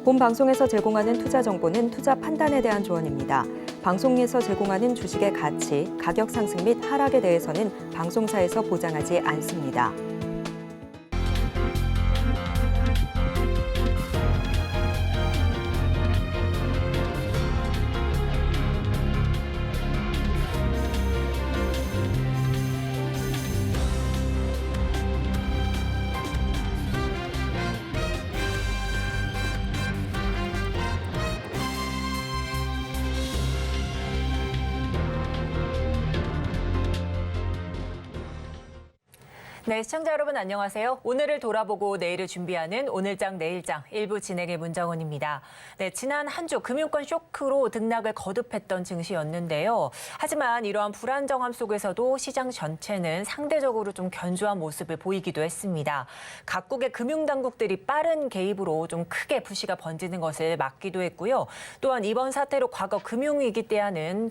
본 방송에서 제공하는 투자 정보는 투자 판단에 대한 조언입니다. 방송에서 제공하는 주식의 가치, 가격 상승 및 하락에 대해서는 방송사에서 보장하지 않습니다. 네, 시청자 여러분 안녕하세요. 오늘을 돌아보고 내일을 준비하는 오늘장 내일장 일부 진행의 문정은입니다. 네, 지난 한 주 금융권 쇼크로 등락을 거듭했던 증시였는데요. 하지만 이러한 불안정함 속에서도 시장 전체는 상대적으로 좀 견조한 모습을 보이기도 했습니다. 각국의 금융당국들이 빠른 개입으로 좀 크게 부시가 번지는 것을 막기도 했고요. 또한 이번 사태로 과거 금융위기 때와는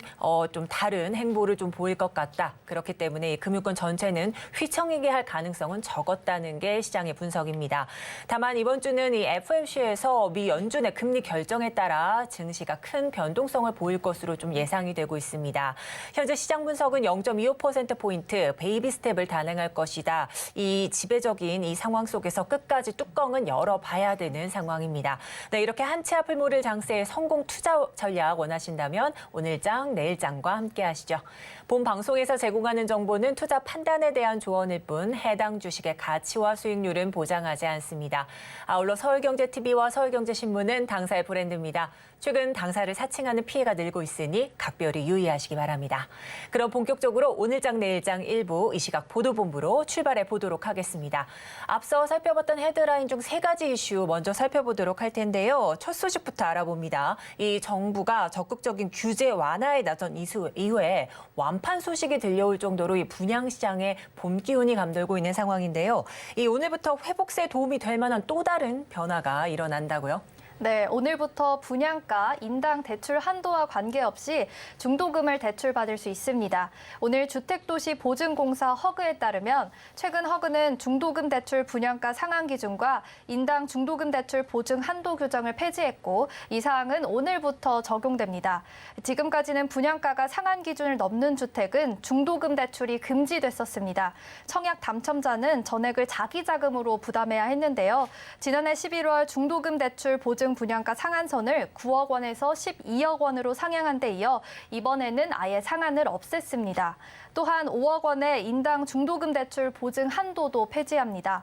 좀 다른 행보를 좀 보일 것 같다. 그렇기 때문에 이 금융권 전체는 휘청이게 할 가능성은 적었다는 게 시장의 분석입니다. 다만 이번 주는 이 FOMC에서 미 연준의 금리 결정에 따라 증시가 큰 변동성을 보일 것으로 좀 예상이 되고 있습니다. 현재 시장 분석은 0.25%포인트 베이비 스텝을 단행할 것이다. 이 지배적인 이 상황 속에서 끝까지 뚜껑은 열어봐야 되는 상황입니다. 네, 이렇게 한 치 앞을 모를 장세의 성공 투자 전략 원하신다면 오늘장, 내일장과 함께 하시죠. 본 방송에서 제공하는 정보는 투자 판단에 대한 조언일 뿐 해당 주식의 가치와 수익률은 보장하지 않습니다. 아울러 서울경제TV와 서울경제신문은 당사의 브랜드입니다. 최근 당사를 사칭하는 피해가 늘고 있으니 각별히 유의하시기 바랍니다. 그럼 본격적으로 오늘장 내일장 일부 이 시각 보도본부로 출발해 보도록 하겠습니다. 앞서 살펴봤던 헤드라인 중 세 가지 이슈 먼저 살펴보도록 할 텐데요. 첫 소식부터 알아봅니다. 이 정부가 적극적인 규제 완화에 나선 이후에 완판 소식이 들려올 정도로 이 분양시장에 봄 기운이 감돌고 있는 상황인데요. 이 오늘부터 회복세에 도움이 될 만한 또 다른 변화가 일어난다고요? 네, 오늘부터 분양가, 인당 대출 한도와 관계없이 중도금을 대출받을 수 있습니다. 오늘 주택도시보증공사 허그에 따르면 최근 허그는 중도금 대출 분양가 상한 기준과 인당 중도금 대출 보증 한도 규정을 폐지했고 이 사항은 오늘부터 적용됩니다. 지금까지는 분양가가 상한 기준을 넘는 주택은 중도금 대출이 금지됐었습니다. 청약 당첨자는 전액을 자기 자금으로 부담해야 했는데요. 지난해 11월 중도금 대출 보증 분양가 상한선을 9억 원에서 12억 원으로 상향한 데 이어 이번에는 아예 상한을 없앴습니다. 또한 5억 원의 인당 중도금 대출 보증 한도도 폐지합니다.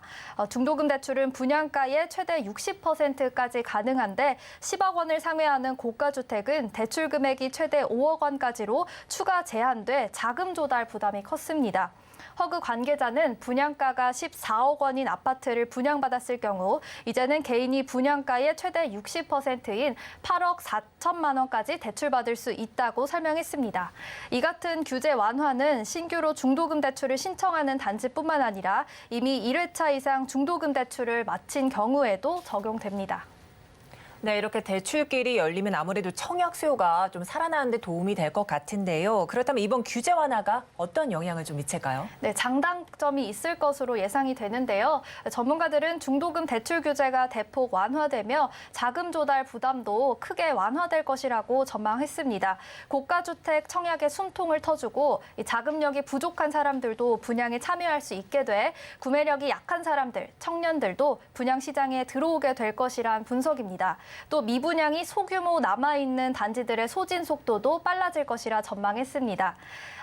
중도금 대출은 분양가의 최대 60%까지 가능한데 10억 원을 상회하는 고가주택은 대출 금액이 최대 5억 원까지로 추가 제한돼 자금 조달 부담이 컸습니다. 허그 관계자는 분양가가 14억 원인 아파트를 분양받았을 경우 이제는 개인이 분양가의 최대 60%인 8억 4천만 원까지 대출받을 수 있다고 설명했습니다. 이 같은 규제 완화는 신규로 중도금 대출을 신청하는 단지뿐만 아니라 이미 1회차 이상 중도금 대출을 마친 경우에도 적용됩니다. 네, 이렇게 대출길이 열리면 아무래도 청약 수요가 좀 살아나는 데 도움이 될 것 같은데요. 그렇다면 이번 규제 완화가 어떤 영향을 좀 미칠까요? 네, 장단점이 있을 것으로 예상이 되는데요. 전문가들은 중도금 대출 규제가 대폭 완화되며 자금 조달 부담도 크게 완화될 것이라고 전망했습니다. 고가주택 청약의 숨통을 터주고 자금력이 부족한 사람들도 분양에 참여할 수 있게 돼 구매력이 약한 사람들, 청년들도 분양시장에 들어오게 될 것이란 분석입니다. 또 미분양이 소규모 남아있는 단지들의 소진 속도도 빨라질 것이라 전망했습니다.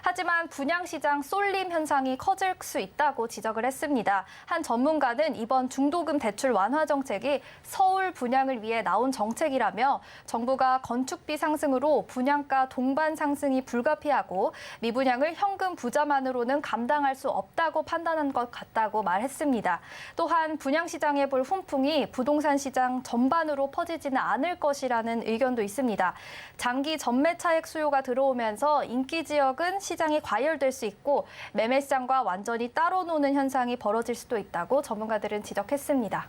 하지만 분양시장 쏠림 현상이 커질 수 있다고 지적을 했습니다. 한 전문가는 이번 중도금 대출 완화 정책이 서울 분양을 위해 나온 정책이라며 정부가 건축비 상승으로 분양가 동반 상승이 불가피하고 미분양을 현금 부자만으로는 감당할 수 없다고 판단한 것 같다고 말했습니다. 또한 분양시장에 볼 훈풍이 부동산 시장 전반으로 퍼지지는 않을 것이라는 의견도 있습니다. 장기 전매 차익 수요가 들어오면서 인기 지역은 시장이 과열될 수 있고 매매 시장과 완전히 따로 노는 현상이 벌어질 수도 있다고 전문가들은 지적했습니다.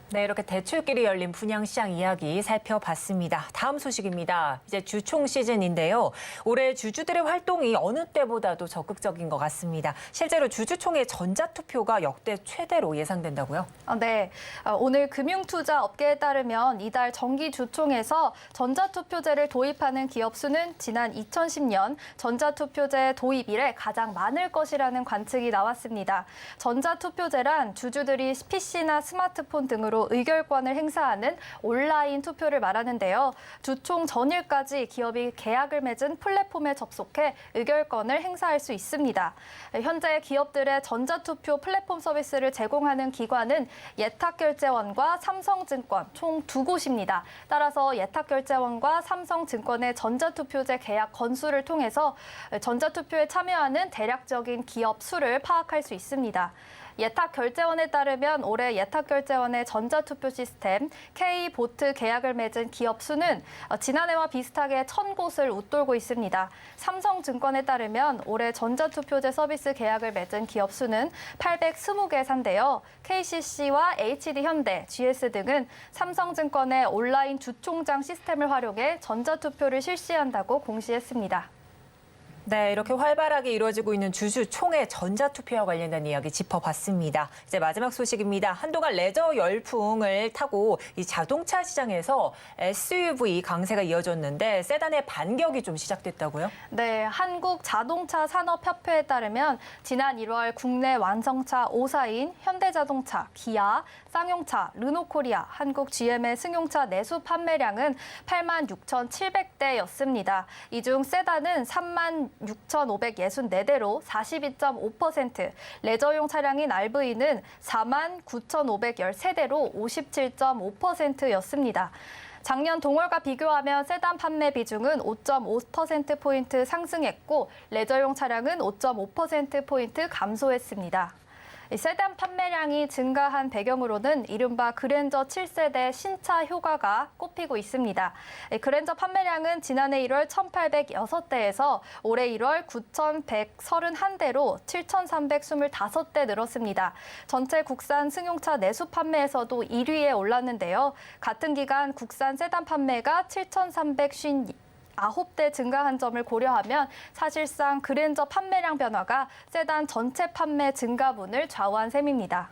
네, 이렇게 대출길이 열린 분양시장 이야기 살펴봤습니다. 다음 소식입니다. 이제 주총 시즌인데요. 올해 주주들의 활동이 어느 때보다도 적극적인 것 같습니다. 실제로 주주총회 전자투표가 역대 최대로 예상된다고요? 네, 오늘 금융투자업계에 따르면 이달 정기주총에서 전자투표제를 도입하는 기업 수는 지난 2010년 전자투표제 도입 이래 가장 많을 것이라는 관측이 나왔습니다. 전자투표제란 주주들이 PC나 스마트폰 등으로 의결권을 행사하는 온라인 투표를 말하는데요. 주총 전일까지 기업이 계약을 맺은 플랫폼에 접속해 의결권을 행사할 수 있습니다. 현재 기업들의 전자투표 플랫폼 서비스를 제공하는 기관은 예탁결제원과 삼성증권 총 2곳입니다. 따라서 예탁결제원과 삼성증권의 전자투표제 계약 건수를 통해서 전자투표에 참여하는 대략적인 기업 수를 파악할 수 있습니다. 예탁결제원에 따르면 올해 예탁결제원의 전자투표 시스템 K보트 계약을 맺은 기업 수는 지난해와 비슷하게 1,000곳을 웃돌고 있습니다. 삼성증권에 따르면 올해 전자투표제 서비스 계약을 맺은 기업 수는 820개 산데요. KCC와 HD현대, GS 등은 삼성증권의 온라인 주총장 시스템을 활용해 전자투표를 실시한다고 공시했습니다. 네, 이렇게 활발하게 이루어지고 있는 주주총회 전자투표와 관련된 이야기 짚어봤습니다. 이제 마지막 소식입니다. 한동안 레저 열풍을 타고 이 자동차 시장에서 SUV 강세가 이어졌는데 세단의 반격이 좀 시작됐다고요? 네, 한국자동차산업협회에 따르면 지난 1월 국내 완성차 5사인 현대자동차, 기아, 쌍용차, 르노코리아, 한국 GM의 승용차 내수 판매량은 86,700대였습니다. 이 중 세단은 36,564대로 42.5%, 레저용 차량인 RV는 49,513대로 57.5%였습니다. 작년 동월과 비교하면 세단 판매 비중은 5.5%포인트 상승했고 레저용 차량은 5.5%포인트 감소했습니다. 세단 판매량이 증가한 배경으로는 이른바 그랜저 7세대 신차 효과가 꼽히고 있습니다. 그랜저 판매량은 지난해 1월 1,806대에서 올해 1월 9,131대로 7,325대 늘었습니다. 전체 국산 승용차 내수 판매에서도 1위에 올랐는데요. 같은 기간 국산 세단 판매가 7,359대 증가한 점을 고려하면 사실상 그랜저 판매량 변화가 세단 전체 판매 증가분을 좌우한 셈입니다.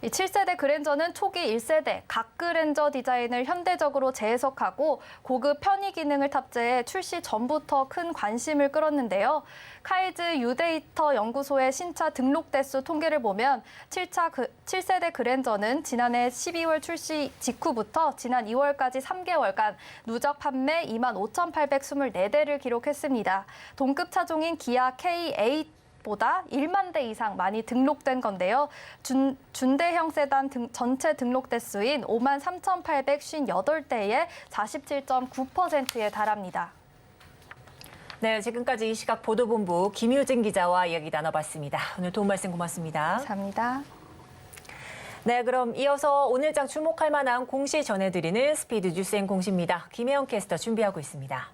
이 7세대 그랜저는 초기 1세대 갓그랜저 디자인을 현대적으로 재해석하고 고급 편의 기능을 탑재해 출시 전부터 큰 관심을 끌었는데요. 카이즈 유데이터 연구소의 신차 등록 대수 통계를 보면 7세대 그랜저는 지난해 12월 출시 직후부터 지난 2월까지 3개월간 누적 판매 25,824대를 기록했습니다. 동급 차종인 기아 K8 보다 1만 대 이상 많이 등록된 건데요. 준대형 세단 전체 등록 대수인 53,858대의 47.9%에 달합니다. 네, 지금까지 이 시각 보도본부 김유진 기자와 이야기 나눠봤습니다. 오늘 도움 말씀 고맙습니다. 감사합니다. 네, 그럼 이어서 오늘장 주목할 만한 공시 전해드리는 스피드 뉴스앤 공시입니다. 김혜영 캐스터 준비하고 있습니다.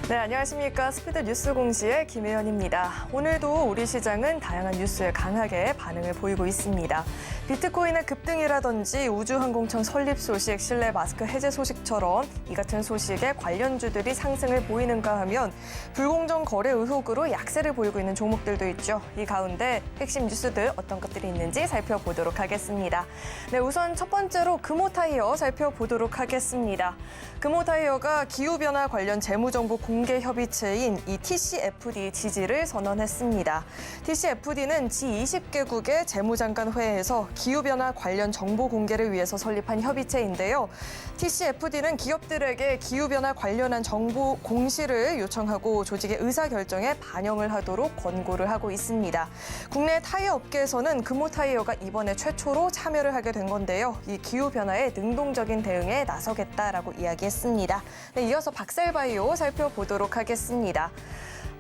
네, 안녕하십니까. 스피드 뉴스 공시의 김혜연입니다. 오늘도 우리 시장은 다양한 뉴스에 강하게 반응을 보이고 있습니다. 비트코인의 급등이라든지 우주항공청 설립 소식, 실내 마스크 해제 소식처럼 이 같은 소식에 관련주들이 상승을 보이는가 하면 불공정 거래 의혹으로 약세를 보이고 있는 종목들도 있죠. 이 가운데 핵심 뉴스들 어떤 것들이 있는지 살펴보도록 하겠습니다. 네, 우선 첫 번째로 금호타이어 살펴보도록 하겠습니다. 금호타이어가 기후변화 관련 재무정보 공개 협의체인 이 TCFD 지지를 선언했습니다. TCFD는 G20개국의 재무장관 회의에서 기후변화 관련 정보 공개를 위해서 설립한 협의체인데요. TCFD는 기업들에게 기후변화 관련한 정보 공시를 요청하고 조직의 의사결정에 반영을 하도록 권고를 하고 있습니다. 국내 타이어 업계에서는 금호타이어가 이번에 최초로 참여를 하게 된 건데요. 이 기후변화에 능동적인 대응에 나서겠다라고 이야기했습니다. 네, 이어서 박셀바이오 살펴보도록 하겠습니다.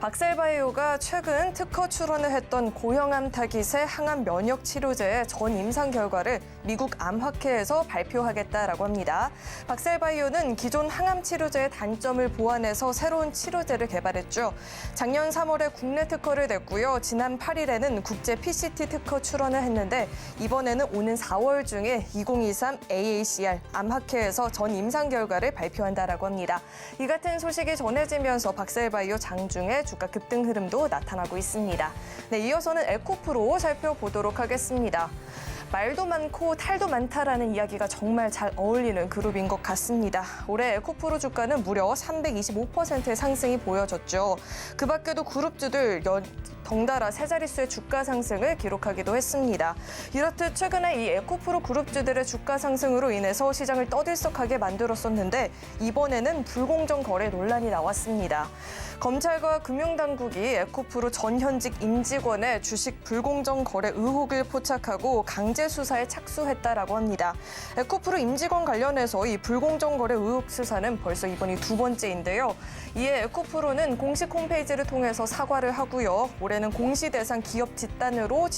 박셀바이오가 최근 특허 출원을 했던 고형암 타깃의 항암 면역 치료제의 전 임상 결과를 미국 암학회에서 발표하겠다라고 합니다. 박셀바이오는 기존 항암 치료제의 단점을 보완해서 새로운 치료제를 개발했죠. 작년 3월에 국내 특허를 냈고요. 지난 8일에는 국제 PCT 특허 출원을 했는데 이번에는 오는 4월 중에 2023 AACR 암학회에서 전 임상 결과를 발표한다라고 합니다. 이 같은 소식이 전해지면서 박셀바이오 장중에 주가 급등 흐름도 나타나고 있습니다. 네, 이어서는 에코프로 살펴보도록 하겠습니다. 말도 많고 탈도 많다라는 이야기가 정말 잘 어울리는 그룹인 것 같습니다. 올해 에코프로 주가는 무려 325%의 상승이 보여졌죠. 그 밖에도 그룹주들 덩달아 세 자릿수의 주가 상승을 기록하기도 했습니다. 이렇듯 최근에 이 에코프로 그룹주들의 주가 상승으로 인해서 시장을 떠들썩하게 만들었었는데 이번에는 불공정 거래 논란이 나왔습니다. 검찰과 금융당국이 에코프로 전 현직 임직원의 주식 불공정 거래 의혹을 포착하고 강제 수사에 착수했다라고 합니다. 에코프로 임직원 관련해서 이 불공정 거래 의혹 수사는 벌써 이번이 두 번째인데요. 이에 에코프로는 공식 홈페이지를 통해서 사과를 하고요. 올해는 공시 대상 기업 집단으로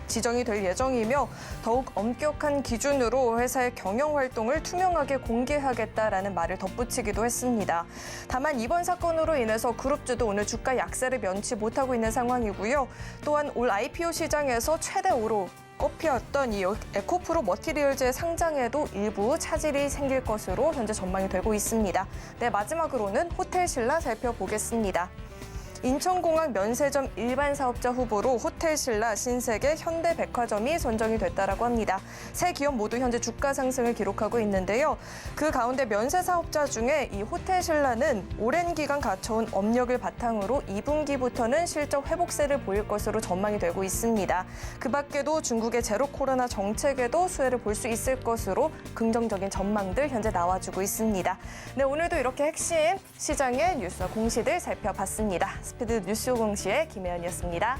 지정이 될 예정이며 더욱 엄격한 기준으로 회사의 경영 활동을 투명하게 공개하겠다라는 말을 덧붙이기도 했습니다. 다만 이번 사건으로 인해서 그룹주도 오늘 주가 약세를 면치 못하고 있는 상황이고요. 또한 올 IPO 시장에서 최대로 꼽혔던 이 에코프로 머티리얼즈의 상장에도 일부 차질이 생길 것으로 현재 전망이 되고 있습니다. 네, 마지막으로는 호텔신라 살펴보겠습니다. 인천공항 면세점 일반 사업자 후보로 호텔신라, 신세계, 현대백화점이 선정이 됐다라고 합니다. 세 기업 모두 현재 주가 상승을 기록하고 있는데요. 그 가운데 면세 사업자 중에 이 호텔신라는 오랜 기간 갖춰온 업력을 바탕으로 2분기부터는 실적 회복세를 보일 것으로 전망이 되고 있습니다. 그 밖에도 중국의 제로 코로나 정책에도 수혜를 볼 수 있을 것으로 긍정적인 전망들 현재 나와주고 있습니다. 네, 오늘도 이렇게 핵심 시장의 뉴스와 공시들 살펴봤습니다. 스피드 뉴스 공시의 김혜연이었습니다.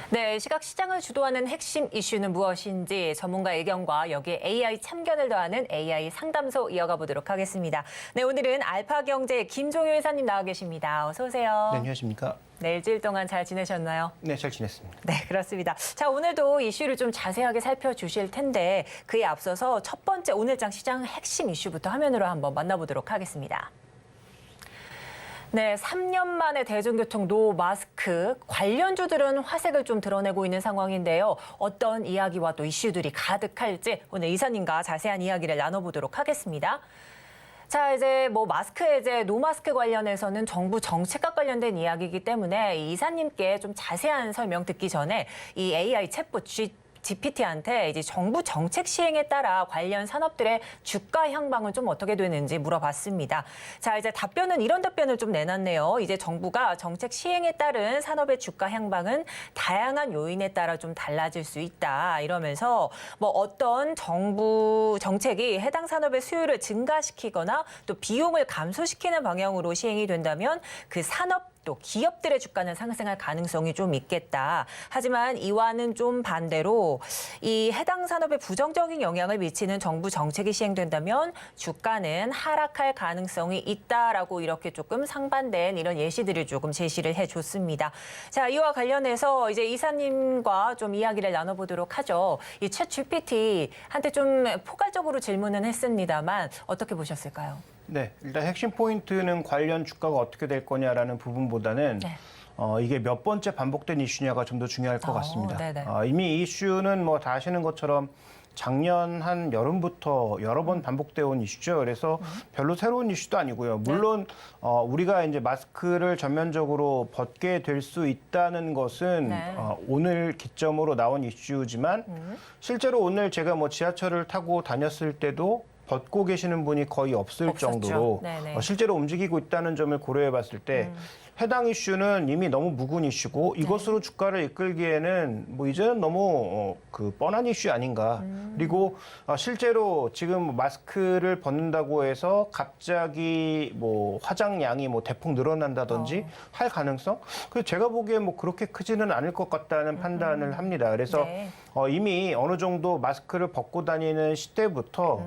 네, 시각 시장을 주도하는 핵심 이슈는 무엇인지 전문가 의견과 여기에 AI 참견을 더하는 AI 상담소 이어가 보도록 하겠습니다. 네, 오늘은 알파경제의 김종효 회사님 나와 계십니다. 어서 오세요. 네, 안녕하십니까. 네, 일주일 동안 잘 지내셨나요? 네, 잘 지냈습니다. 네, 그렇습니다. 자, 오늘도 이슈를 좀 자세하게 살펴주실 텐데 그에 앞서서 첫 번째 오늘장 시장 핵심 이슈부터 화면으로 한번 만나보도록 하겠습니다. 네, 3년 만에 대중교통 노 마스크 관련주들은 화색을 좀 드러내고 있는 상황인데요. 어떤 이야기와 또 이슈들이 가득할지 오늘 이사님과 자세한 이야기를 나눠보도록 하겠습니다. 자, 이제 마스크 해제, 노마스크 관련해서는 정부 정책과 관련된 이야기이기 때문에 이사님께 좀 자세한 설명 듣기 전에 이 AI 챗봇 GPT한테 이제 정부 정책 시행에 따라 관련 산업들의 주가 향방은 좀 어떻게 되는지 물어봤습니다. 자, 이제 이런 답변을 좀 내놨네요. 이제 정부가 정책 시행에 따른 산업의 주가 향방은 다양한 요인에 따라 좀 달라질 수 있다. 이러면서 뭐 어떤 정부 정책이 해당 산업의 수요를 증가시키거나 또 비용을 감소시키는 방향으로 시행이 된다면 그 산업 또 기업들의 주가는 상승할 가능성이 좀 있겠다. 하지만 이와는 좀 반대로 이 해당 산업에 부정적인 영향을 미치는 정부 정책이 시행된다면 주가는 하락할 가능성이 있다라고 이렇게 조금 상반된 이런 예시들을 조금 제시를 해줬습니다. 자, 이와 관련해서 이제 이사님과 좀 이야기를 나눠보도록 하죠. 이 챗 GPT한테 좀 포괄적으로 질문은 했습니다만 어떻게 보셨을까요? 네, 일단 핵심 포인트는 관련 주가가 어떻게 될 거냐라는 부분보다는 네. 이게 몇 번째 반복된 이슈냐가 좀 더 중요할 것 같습니다. 네네. 이미 이 이슈는 뭐 다 아시는 것처럼 작년 한 여름부터 여러 번 반복되어 온 이슈죠. 그래서 별로 새로운 이슈도 아니고요. 물론 우리가 이제 마스크를 전면적으로 벗게 될 수 있다는 것은 네. 오늘 기점으로 나온 이슈지만 실제로 오늘 제가 뭐 지하철을 타고 다녔을 때도 벗고 계시는 분이 거의 없을 없었죠. 정도로 네네. 실제로 움직이고 있다는 점을 고려해 봤을 때 해당 이슈는 이미 너무 묵은 이슈고 이것으로 주가를 이끌기에는 뭐 이제는 너무 그 뻔한 이슈 아닌가. 그리고 실제로 지금 마스크를 벗는다고 해서 갑자기 뭐 화장량이 뭐 대폭 늘어난다든지 할 가능성? 그 제가 보기에 뭐 그렇게 크지는 않을 것 같다는 판단을 합니다. 그래서 네. 이미 어느 정도 마스크를 벗고 다니는 시대부터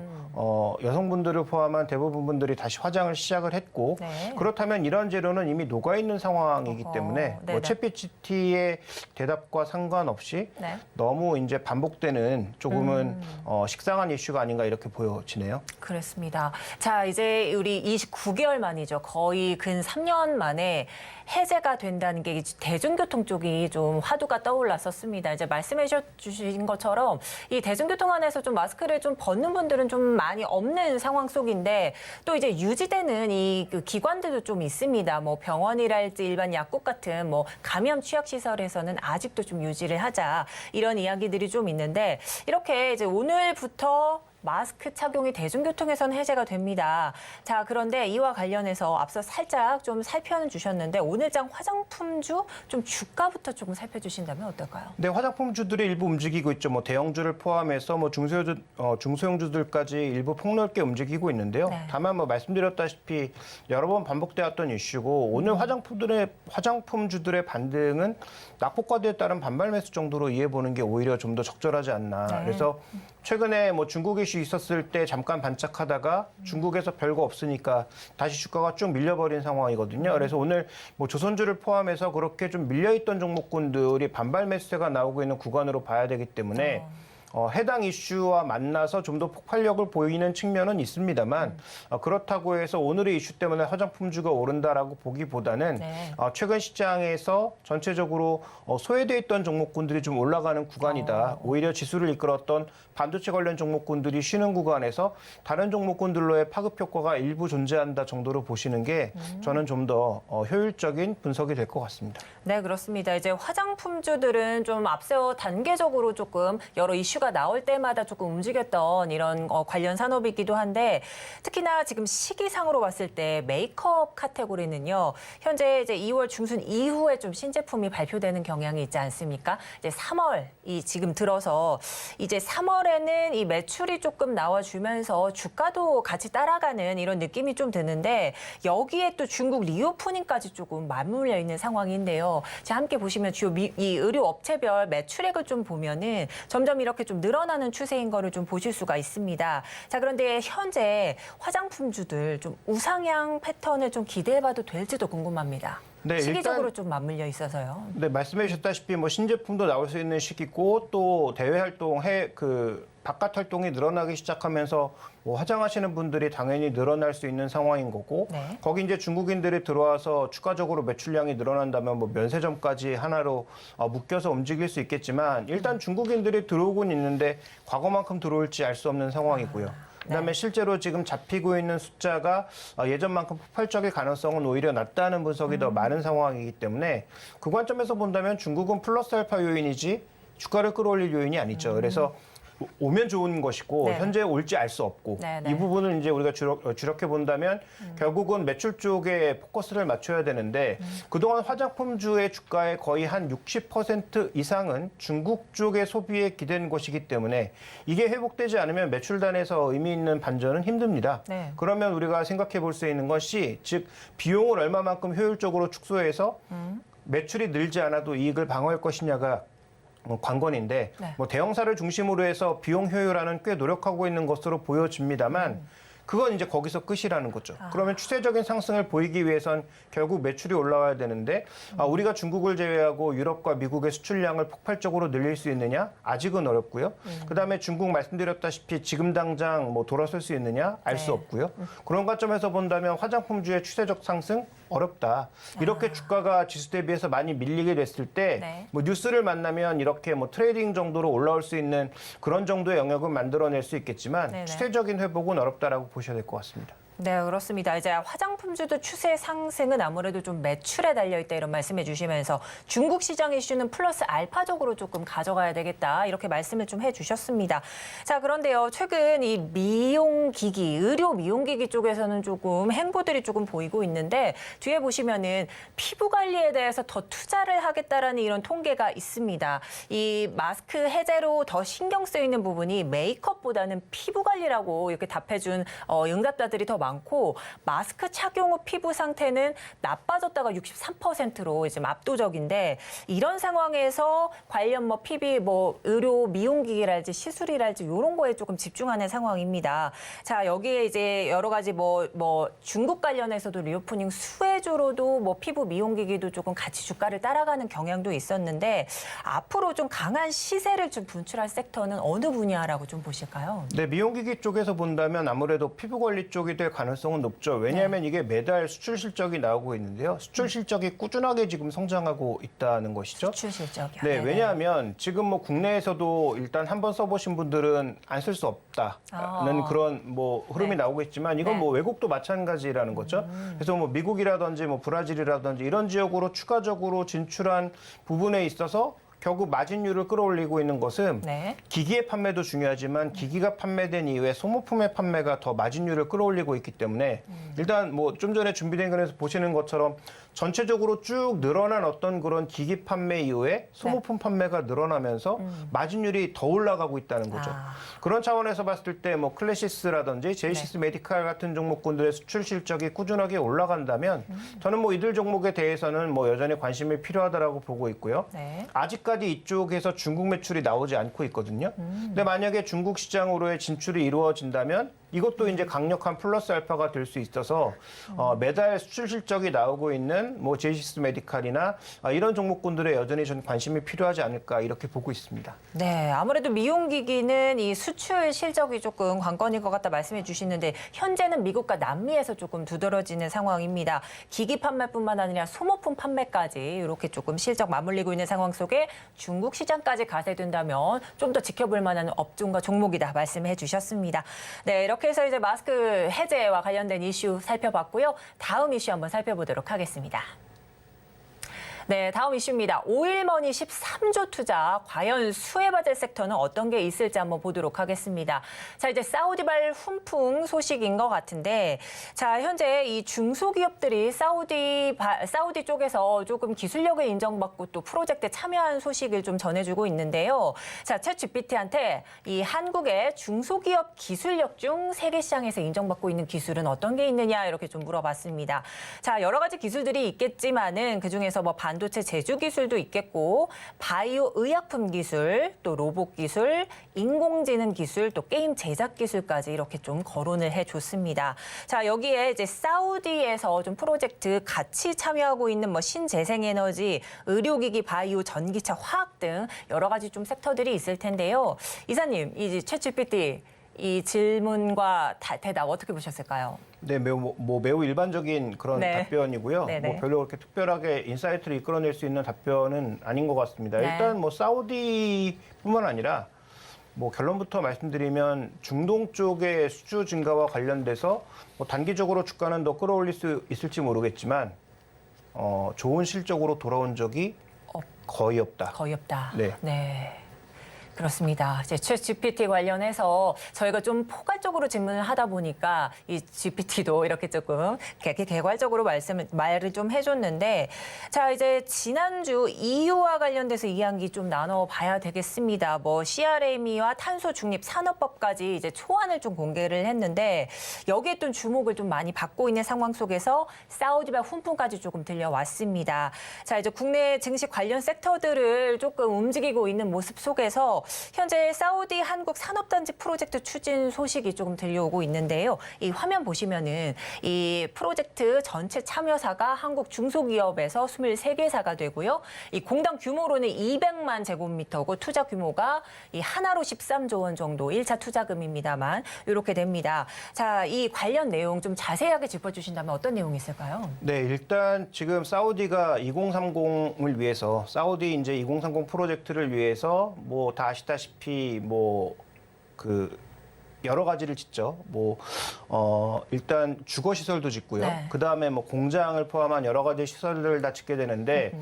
여성분들을 포함한 대부분 분들이 다시 화장을 시작을 했고 네. 그렇다면 이런 재료는 이미 녹아있는 상황이기 때문에 네네. 뭐 챗GPT의 대답과 상관없이 네. 너무 이제 반복되는 조금은 식상한 이슈가 아닌가 이렇게 보여지네요. 그렇습니다. 자, 이제 우리 29개월 만이죠. 거의 근 3년 만에 해제가 된다는 게 대중교통 쪽이 좀 화두가 떠올랐었습니다. 이제 말씀해 주신 것처럼 이 대중교통 안에서 좀 마스크를 좀 벗는 분들은 좀 많이 없는 상황 속인데 또 이제 유지되는 이 그 기관들도 좀 있습니다. 뭐 병원이랄지 일반 약국 같은 뭐 감염 취약 시설에서는 아직도 좀 유지를 하자 이런 이야기들이 좀 있는데 이렇게 이제 오늘부터 마스크 착용이 대중교통에서는 해제가 됩니다. 자, 그런데 이와 관련해서 앞서 살짝 좀 살펴주셨는데 오늘장 화장품주 좀 주가부터 조금 살펴주신다면 어떨까요? 네, 화장품주들이 일부 움직이고 있죠. 뭐 대형주를 포함해서 뭐 중소형주들까지 일부 폭넓게 움직이고 있는데요. 네. 다만 뭐 말씀드렸다시피 여러 번 반복되었던 이슈고 오늘 화장품주들의 반등은 낙폭과대에 따른 반발 매수 정도로 이해해 보는 게 오히려 좀 더 적절하지 않나. 네. 그래서 최근에 뭐 중국 이슈 있었을 때 잠깐 반짝하다가 중국에서 별거 없으니까 다시 주가가 쭉 밀려버린 상황이거든요. 그래서 오늘 뭐 조선주를 포함해서 그렇게 좀 밀려있던 종목군들이 반발 매수세가 나오고 있는 구간으로 봐야 되기 때문에 해당 이슈와 만나서 좀 더 폭발력을 보이는 측면은 있습니다만 그렇다고 해서 오늘의 이슈 때문에 화장품주가 오른다라고 보기보다는 네. 최근 시장에서 전체적으로 소외돼 있던 종목군들이 좀 올라가는 구간이다. 오히려 지수를 이끌었던 반도체 관련 종목군들이 쉬는 구간에서 다른 종목군들로의 파급 효과가 일부 존재한다 정도로 보시는 게 저는 좀 더 효율적인 분석이 될 것 같습니다. 네, 그렇습니다. 이제 화장품주들은 좀 앞서 단계적으로 조금 여러 이슈가 나올 때마다 조금 움직였던 이런 관련 산업이기도 한데 특히나 지금 시기상으로 봤을 때 메이크업 카테고리는요. 현재 이제 2월 중순 이후에 좀 신제품이 발표되는 경향이 있지 않습니까? 이제 3월이 지금 들어서 이제 3월에는 이 매출이 조금 나와주면서 주가도 같이 따라가는 이런 느낌이 좀 드는데 여기에 또 중국 리오프닝까지 조금 맞물려 있는 상황인데요. 자, 함께 보시면 주요 이 의류 업체별 매출액을 좀 보면은 점점 이렇게 좀 늘어나는 추세인 거를 좀 보실 수가 있습니다. 자, 그런데 현재 화장품주들 좀 우상향 패턴을 좀 기대해봐도 될지도 궁금합니다. 네, 시기적으로 일단 좀 맞물려 있어서요. 네, 말씀해 주셨다시피 뭐 신제품도 나올 수 있는 시기고 또 대외 활동, 바깥 활동이 늘어나기 시작하면서 뭐 화장하시는 분들이 당연히 늘어날 수 있는 상황인 거고 네. 거기 이제 중국인들이 들어와서 추가적으로 매출량이 늘어난다면 뭐 면세점까지 하나로 묶여서 움직일 수 있겠지만 일단 중국인들이 들어오곤 있는데 과거만큼 들어올지 알 수 없는 상황이고요. 그다음에 실제로 지금 잡히고 있는 숫자가 예전만큼 폭발적일 가능성은 오히려 낮다는 분석이 더 많은 상황이기 때문에 그 관점에서 본다면 중국은 플러스 알파 요인이지 주가를 끌어올릴 요인이 아니죠. 그래서 오면 좋은 것이고 네. 현재 올지 알 수 없고 네, 네. 이 부분을 이제 우리가 주력해 본다면 결국은 매출 쪽에 포커스를 맞춰야 되는데 그동안 화장품주의 주가의 거의 한 60% 이상은 중국 쪽의 소비에 기댄 것이기 때문에 이게 회복되지 않으면 매출단에서 의미 있는 반전은 힘듭니다. 네. 그러면 우리가 생각해 볼 수 있는 것이 즉 비용을 얼마만큼 효율적으로 축소해서 매출이 늘지 않아도 이익을 방어할 것이냐가 관건인데 네. 뭐 대형사를 중심으로 해서 비용 효율화는 꽤 노력하고 있는 것으로 보여집니다만 그건 이제 거기서 끝이라는 거죠. 그러면 추세적인 상승을 보이기 위해선 결국 매출이 올라와야 되는데 우리가 중국을 제외하고 유럽과 미국의 수출량을 폭발적으로 늘릴 수 있느냐? 아직은 어렵고요. 그다음에 중국 말씀드렸다시피 지금 당장 뭐 돌아설 수 있느냐? 알 수 네. 없고요. 그런 관점에서 본다면 화장품주의 추세적 상승 어렵다. 이렇게 주가가 지수 대비해서 많이 밀리게 됐을 때 네. 뭐 뉴스를 만나면 이렇게 뭐 트레이딩 정도로 올라올 수 있는 그런 정도의 영역은 만들어낼 수 있겠지만 네네. 추세적인 회복은 어렵다라고 보셔야 될 것 같습니다. 네, 그렇습니다. 이제 화장품주도 추세 상승은 아무래도 좀 매출에 달려있다 이런 말씀해 주시면서 중국 시장 이슈는 플러스 알파적으로 조금 가져가야 되겠다 이렇게 말씀을 좀 해주셨습니다. 자, 그런데요. 최근 이 미용기기, 의료 미용기기 쪽에서는 조금 행보들이 조금 보이고 있는데 뒤에 보시면은 피부 관리에 대해서 더 투자를 하겠다라는 이런 통계가 있습니다. 이 마스크 해제로 더 신경 쓰이는 부분이 메이크업보다는 피부 관리라고 이렇게 답해준 응답자들이 더 많고 마스크 착용 후 피부 상태는 나빠졌다가 63%로 이제 압도적인데 이런 상황에서 관련 뭐 PB 뭐 의료 미용기기랄지 시술이랄지 이런 거에 조금 집중하는 상황입니다. 자, 여기에 이제 여러 가지 뭐 중국 관련해서도 리오프닝 수혜주로도 뭐 피부 미용기기도 조금 같이 주가를 따라가는 경향도 있었는데 앞으로 좀 강한 시세를 좀 분출할 섹터는 어느 분야라고 좀 보실까요? 네, 미용기기 쪽에서 본다면 아무래도 피부 관리 쪽이 될 가능성은 높죠. 왜냐하면 이게 매달 수출 실적이 나오고 있는데요. 수출 실적이 꾸준하게 지금 성장하고 있다는 것이죠. 수출 실적이요. 네, 네네. 왜냐하면 지금 뭐 국내에서도 일단 한번 써보신 분들은 안 쓸 수 없다는 그런 뭐 흐름이 네. 나오고 있지만 이건 네. 뭐 외국도 마찬가지라는 거죠. 그래서 뭐 미국이라든지 뭐 브라질이라든지 이런 지역으로 추가적으로 진출한 부분에 있어서 결국 마진율을 끌어올리고 있는 것은 네. 기기의 판매도 중요하지만 기기가 판매된 이후에 소모품의 판매가 더 마진율을 끌어올리고 있기 때문에 일단 뭐 좀 전에 준비된 글에서 보시는 것처럼 전체적으로 쭉 늘어난 어떤 그런 기기 판매 이후에 소모품 판매가 늘어나면서 마진율이 더 올라가고 있다는 거죠. 아. 그런 차원에서 봤을 때 뭐 클래시스라든지 제이시스 메디칼 같은 종목군들의 수출 실적이 꾸준하게 올라간다면 저는 뭐 이들 종목에 대해서는 뭐 여전히 관심이 필요하다라고 보고 있고요. 네. 아직까지 이쪽에서 중국 매출이 나오지 않고 있거든요. 근데 만약에 중국 시장으로의 진출이 이루어진다면 이것도 이제 강력한 플러스 알파가 될 수 있어서 매달 수출 실적이 나오고 있는 뭐 제이시스 메디칼이나 이런 종목군들에 여전히 전 관심이 필요하지 않을까 이렇게 보고 있습니다. 네, 아무래도 미용기기는 이 수출 실적이 조금 관건일 것 같다 말씀해 주시는데 현재는 미국과 남미에서 조금 두드러지는 상황입니다. 기기 판매뿐만 아니라 소모품 판매까지 이렇게 조금 실적 맞물리고 있는 상황 속에 중국 시장까지 가세된다면 좀 더 지켜볼 만한 업종과 종목이다 말씀해 주셨습니다. 네, 이렇게 해서 이제 마스크 해제와 관련된 이슈 살펴봤고요. 다음 이슈 한번 살펴보도록 하겠습니다. 네, 다음 이슈입니다. 오일머니 13조 투자, 과연 수혜받을 섹터는 어떤 게 있을지 한번 보도록 하겠습니다. 자, 이제 사우디발 훈풍 소식인 것 같은데, 자, 현재 이 중소기업들이 사우디 쪽에서 조금 기술력을 인정받고 또 프로젝트에 참여한 소식을 좀 전해주고 있는데요. 자, 챗GPT한테 이 한국의 중소기업 기술력 중 세계 시장에서 인정받고 있는 기술은 어떤 게 있느냐 이렇게 좀 물어봤습니다. 자, 여러 가지 기술들이 있겠지만은 그중에서 뭐 반도체 제조 기술도 있겠고 바이오 의약품 기술, 또 로봇 기술, 인공지능 기술, 또 게임 제작 기술까지 이렇게 좀 거론을 해줬습니다. 자, 여기에 이제 사우디에서 좀 프로젝트 같이 참여하고 있는 뭐 신재생에너지, 의료기기, 바이오, 전기차, 화학 등 여러 가지 좀 섹터들이 있을 텐데요. 이사님, 이 챗GPT 이 질문과 대답 어떻게 보셨을까요? 네, 매우 일반적인 그런 네. 답변이고요. 네네. 뭐 별로 그렇게 특별하게 인사이트를 이끌어낼 수 있는 답변은 아닌 것 같습니다. 네. 일단 뭐 사우디뿐만 아니라 뭐 결론부터 말씀드리면 중동 쪽의 수주 증가와 관련돼서 뭐 단기적으로 주가는 더 끌어올릴 수 있을지 모르겠지만 좋은 실적으로 돌아온 적이 거의 없다. 거의 없다. 네. 네. 그렇습니다. 이제 챗 GPT 관련해서 저희가 좀 포괄적으로 질문을 하다 보니까 이 GPT도 이렇게 조금 개괄적으로 말을 좀 해줬는데, 자, 이제 지난주 EU와 관련돼서 이야기 좀 나눠봐야 되겠습니다. 뭐 CRME와 탄소 중립 산업법까지 이제 초안을 좀 공개를 했는데, 여기에 또 주목을 좀 많이 받고 있는 상황 속에서 사우디발 훈풍까지 조금 들려왔습니다. 자, 이제 국내 증시 관련 섹터들을 조금 움직이고 있는 모습 속에서 현재 사우디 한국 산업단지 프로젝트 추진 소식이 조금 들려오고 있는데요. 이 화면 보시면은 이 프로젝트 전체 참여사가 한국 중소기업에서 23개사가 되고요. 이 공단 규모로는 200만 제곱미터고 투자 규모가 이 하나로 13조 원 정도 1차 투자금입니다만 이렇게 됩니다. 자, 이 관련 내용 좀 자세하게 짚어주신다면 어떤 내용이 있을까요? 네, 일단 지금 사우디가 2030을 위해서 사우디 이제 2030 프로젝트를 위해서 뭐 다 아시다시피 뭐 그 여러 가지를 짓죠. 뭐 일단 주거 시설도 짓고요. 네. 그다음에 뭐 공장을 포함한 여러 가지 시설들을 다 짓게 되는데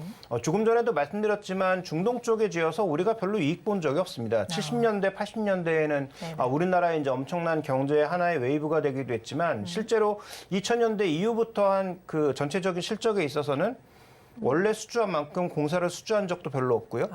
조금 전에도 말씀드렸지만 중동 쪽에 지어서 우리가 별로 이익 본 적이 없습니다. 70년대, 80년대에는 우리나라의 이제 엄청난 경제의 하나의 웨이브가 되기도 했지만 실제로 2000년대 이후부터 한 그 전체적인 실적에 있어서는 원래 수주한 만큼 공사를 수주한 적도 별로 없고요.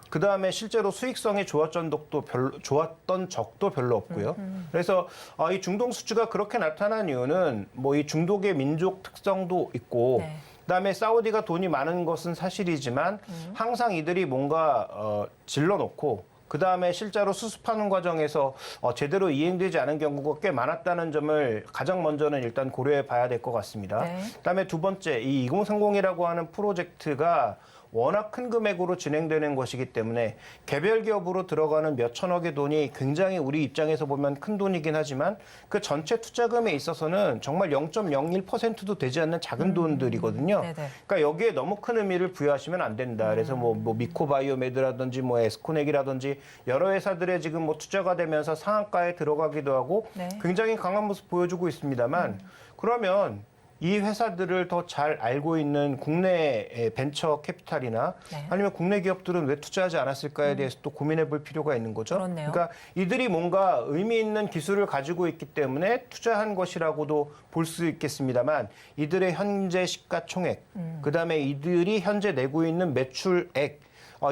그다음에 실제로 수익성이 좋았던 적도 별로 없고요. 그래서 이 중동 수주가 그렇게 나타난 이유는 뭐 이 중동의 민족 특성도 있고 네. 그다음에 사우디가 돈이 많은 것은 사실이지만 항상 이들이 뭔가 질러놓고 그다음에 실제로 수습하는 과정에서 제대로 이행되지 않은 경우가 꽤 많았다는 점을 가장 먼저는 일단 고려해 봐야 될 것 같습니다. 네. 그다음에 두 번째, 이 2030이라고 하는 프로젝트가 워낙 큰 금액으로 진행되는 것이기 때문에 개별 기업으로 들어가는 몇 천억의 돈이 굉장히 우리 입장에서 보면 큰 돈이긴 하지만 그 전체 투자금에 있어서는 정말 0.01%도 되지 않는 작은 돈들이거든요. 네네. 그러니까 여기에 너무 큰 의미를 부여하시면 안 된다. 그래서 뭐 미코바이오메드라든지 뭐 에스코넥이라든지 여러 회사들의 지금 뭐 투자가 되면서 상한가에 들어가기도 하고 네. 굉장히 강한 모습 보여주고 있습니다만 그러면 이 회사들을 더 잘 알고 있는 국내 벤처 캐피탈이나 네. 아니면 국내 기업들은 왜 투자하지 않았을까에 대해서 또 고민해 볼 필요가 있는 거죠. 그렇네요. 그러니까 이들이 뭔가 의미 있는 기술을 가지고 있기 때문에 투자한 것이라고도 볼 수 있겠습니다만 이들의 현재 시가총액, 그다음에 이들이 현재 내고 있는 매출액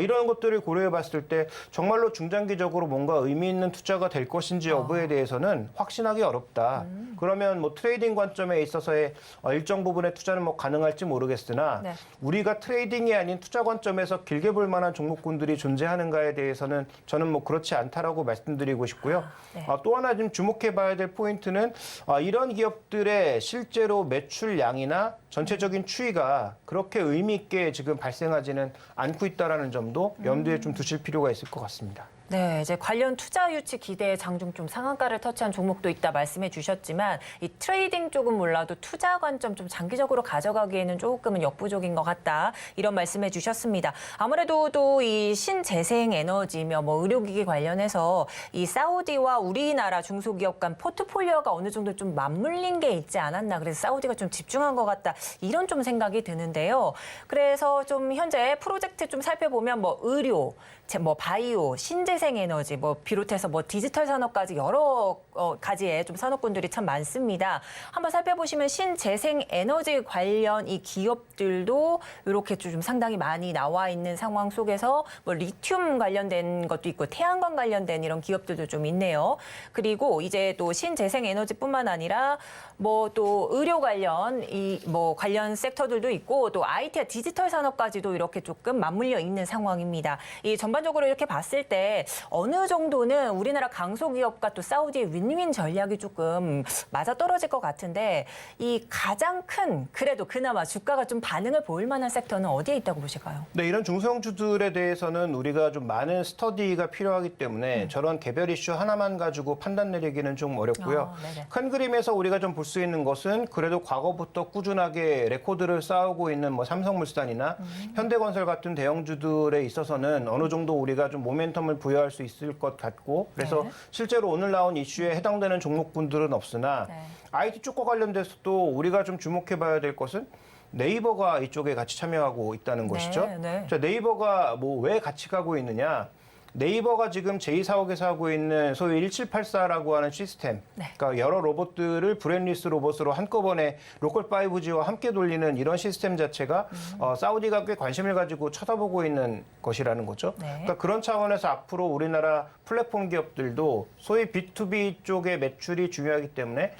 이런 것들을 고려해 봤을 때 정말로 중장기적으로 뭔가 의미 있는 투자가 될 것인지 여부에 대해서는 확신하기 어렵다. 그러면 뭐 트레이딩 관점에 있어서의 일정 부분의 투자는 뭐 가능할지 모르겠으나 네. 우리가 트레이딩이 아닌 투자 관점에서 길게 볼 만한 종목군들이 존재하는가에 대해서는 저는 뭐 그렇지 않다라고 말씀드리고 싶고요. 네. 또 하나 좀 주목해 봐야 될 포인트는 이런 기업들의 실제로 매출량이나 전체적인 추이가 그렇게 의미 있게 지금 발생하지는 않고 있다라는 점도 염두에 좀 두실 필요가 있을 것 같습니다. 네, 이제 관련 투자 유치 기대의 장중 좀 상한가를 터치한 종목도 있다 말씀해 주셨지만 이 트레이딩 쪽은 몰라도 투자 관점 좀 장기적으로 가져가기에는 조금은 역부족인 것 같다 이런 말씀해 주셨습니다. 아무래도 또 이 신재생 에너지며 뭐 의료기기 관련해서 이 사우디와 우리나라 중소기업 간 포트폴리오가 어느 정도 좀 맞물린 게 있지 않았나 그래서 사우디가 좀 집중한 것 같다 이런 좀 생각이 드는데요. 그래서 좀 현재 프로젝트 좀 살펴보면 뭐 의료, 뭐 바이오, 신재생 에너지 뭐 비롯해서 뭐 디지털 산업까지 여러 가지의 좀 산업군들이 참 많습니다. 한번 살펴보시면 신재생 에너지 관련 이 기업들도 이렇게 좀 상당히 많이 나와 있는 상황 속에서 뭐 리튬 관련된 것도 있고 태양광 관련된 이런 기업들도 좀 있네요. 그리고 이제 또 신재생 에너지뿐만 아니라 뭐 또 의료 관련 이 뭐 관련 섹터들도 있고 또 IT와 디지털 산업까지도 이렇게 조금 맞물려 있는 상황입니다. 이 전반적으로 이렇게 봤을 때 어느 정도는 우리나라 강소기업과 또 사우디의 윈윈 전략이 조금 맞아떨어질 것 같은데 이 가장 큰 그래도 그나마 주가가 좀 반응을 보일 만한 섹터는 어디에 있다고 보실까요? 네, 이런 중소형주들에 대해서는 우리가 좀 많은 스터디가 필요하기 때문에 저런 개별 이슈 하나만 가지고 판단 내리기는 좀 어렵고요. 네네. 큰 그림에서 우리가 좀 볼 수 있는 것은 그래도 과거부터 꾸준하게 레코드를 쌓아오고 있는 뭐 삼성물산이나 현대건설 같은 대형주들에 있어서는 어느 정도 우리가 좀 모멘텀을 부여할 수 있을 것 같고 그래서 네. 실제로 오늘 나온 이슈에 해당되는 종목군들은 없으나 네. IT 쪽과 관련돼서도 우리가 좀 주목해 봐야 될 것은 네이버가 이쪽에 같이 참여하고 있다는 것이죠. 네. 자, 네이버가 뭐 왜 같이 가고 있느냐? 네이버가 지금 제2사옥에서 하고 있는 소위 1784라고 하는 시스템, 그러니까 여러 로봇들을 브랜리스 로봇으로 한꺼번에 로컬 5G와 함께 돌리는 이런 시스템 자체가 사우디가 꽤 관심을 가지고 쳐다보고 있는 것이라는 거죠. 그러니까 그런 차원에서 앞으로 우리나라 플랫폼 기업들도 소위 B2B 쪽의 매출이 중요하기 때문에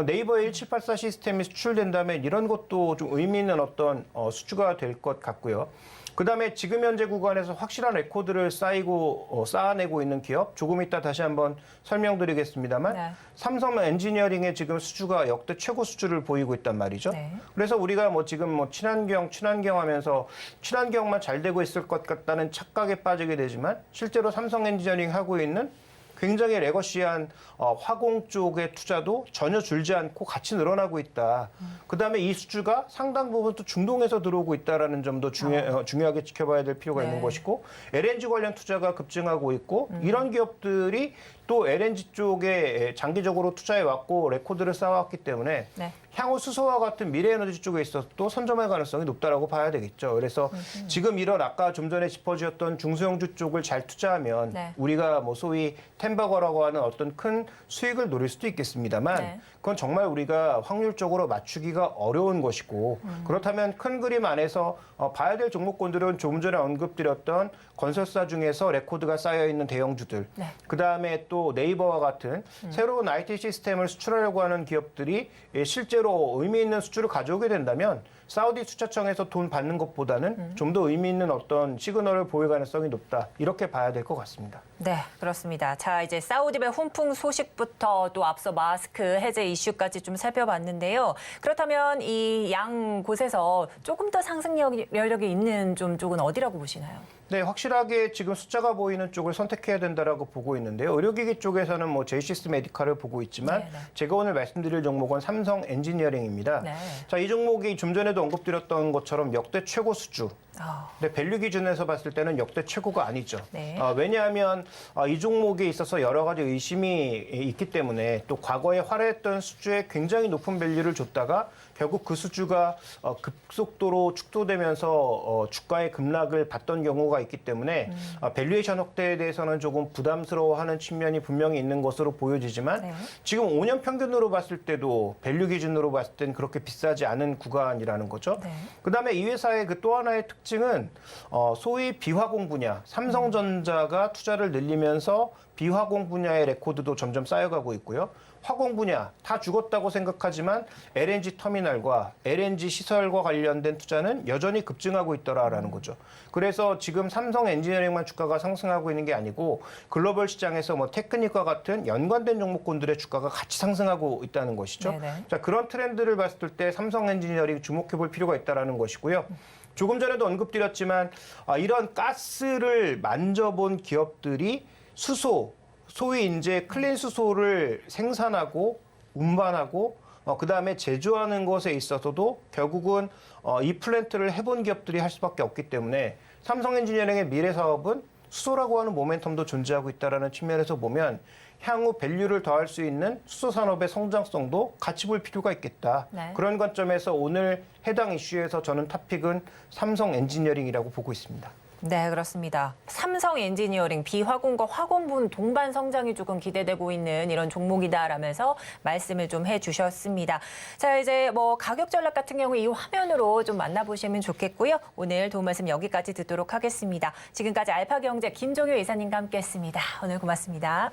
네이버의 1784 시스템이 수출된다면 이런 것도 좀 의미 있는 어떤 수주가 될 것 같고요. 그다음에 지금 현재 구간에서 확실한 레코드를 쌓아내고 있는 기업, 조금 이따 다시 한번 설명드리겠습니다만 삼성 엔지니어링의 지금 수주가 역대 최고 수주를 보이고 있단 말이죠. 그래서 우리가 지금 친환경 하면서 친환경만 잘 되고 있을 것 같다는 착각에 빠지게 되지만 실제로 삼성 엔지니어링 하고 있는 굉장히 레거시한 화공 쪽의 투자도 전혀 줄지 않고 같이 늘어나고 있다. 그다음에 이 수주가 상당 부분 또 중동에서 들어오고 있다는 점도 중요하게 지켜봐야 될 필요가 있는 것이고 LNG 관련 투자가 급증하고 있고 이런 기업들이 또 LNG 쪽에 장기적으로 투자해 왔고 레코드를 쌓아왔기 때문에 향후 수소와 같은 미래 에너지 쪽에 있어서도 선점할 가능성이 높다라고 봐야 되겠죠. 그래서 지금 이런 아까 좀 전에 짚어주었던 중소형주 쪽을 잘 투자하면 우리가 소위 템버거라고 하는 어떤 큰 수익을 노릴 수도 있겠습니다만 그건 정말 우리가 확률적으로 맞추기가 어려운 것이고 그렇다면 큰 그림 안에서 봐야 될 종목군들은 조금 전에 언급드렸던 건설사 중에서 레코드가 쌓여있는 대형주들 그다음에 또 네이버와 같은 새로운 IT 시스템을 수출하려고 하는 기업들이 실제로 의미 있는 수주를 가져오게 된다면 사우디 수차청에서 돈 받는 것보다는 좀 더 의미 있는 어떤 시그널을 보일 가능성이 높다. 이렇게 봐야 될 것 같습니다. 네, 그렇습니다. 자, 이제 사우디배 훈풍 소식부터 또 앞서 마스크 해제 이슈까지 좀 살펴봤는데요. 그렇다면 이 양 곳에서 조금 더 상승 여력이 있는 쪽은 어디라고 보시나요? 네, 확실하게 지금 숫자가 보이는 쪽을 선택해야 된다라고 보고 있는데요. 의료기기 쪽에서는 제이시스 메디칼을 보고 있지만 제가 오늘 말씀드릴 종목은 삼성 엔지니어링입니다. 자, 이 종목이 좀 전에도 언급드렸던 것처럼 역대 최고 수주. 근데 밸류 기준에서 봤을 때는 역대 최고가 아니죠. 왜냐하면 이 종목에 있어서 여러 가지 의심이 있기 때문에 또 과거에 활약했던 수주에 굉장히 높은 밸류를 줬다가 결국 그 수주가 급속도로 축소되면서 주가의 급락을 봤던 경우가 있기 때문에 밸류에이션 확대에 대해서는 조금 부담스러워하는 측면이 분명히 있는 것으로 보여지지만 지금 5년 평균으로 봤을 때도 밸류 기준으로 봤을 땐 그렇게 비싸지 않은 구간이라는 거죠. 그다음에 이 회사의 그 또 하나의 특징은 소위 비화공 분야, 삼성전자가 투자를 늘리면서 비화공 분야의 레코드도 점점 쌓여가고 있고요. 화공 분야 다 죽었다고 생각하지만 LNG 터미널과 LNG 시설과 관련된 투자는 여전히 급증하고 있더라라는 거죠. 그래서 지금 삼성 엔지니어링만 주가가 상승하고 있는 게 아니고 글로벌 시장에서 테크닉과 같은 연관된 종목군들의 주가가 같이 상승하고 있다는 것이죠. 자, 그런 트렌드를 봤을 때 삼성 엔지니어링 주목해 볼 필요가 있다는 것이고요. 조금 전에도 언급드렸지만 이런 가스를 만져본 기업들이 수소, 소위 이제 클린 수소를 생산하고 운반하고 그다음에 제조하는 것에 있어서도 결국은 이 플랜트를 해본 기업들이 할 수밖에 없기 때문에 삼성 엔지니어링의 미래 사업은 수소라고 하는 모멘텀도 존재하고 있다는 측면에서 보면 향후 밸류를 더할 수 있는 수소 산업의 성장성도 같이 볼 필요가 있겠다. 그런 관점에서 오늘 해당 이슈에서 저는 탑픽은 삼성 엔지니어링이라고 보고 있습니다. 네, 그렇습니다. 삼성 엔지니어링, 비화공과 화공분 동반 성장이 조금 기대되고 있는 이런 종목이다라면서 말씀을 좀 해주셨습니다. 자, 이제 가격 전략 같은 경우 이 화면으로 좀 만나보시면 좋겠고요. 오늘 도움 말씀 여기까지 듣도록 하겠습니다. 지금까지 알파경제 김종효 이사님과 함께했습니다. 오늘 고맙습니다.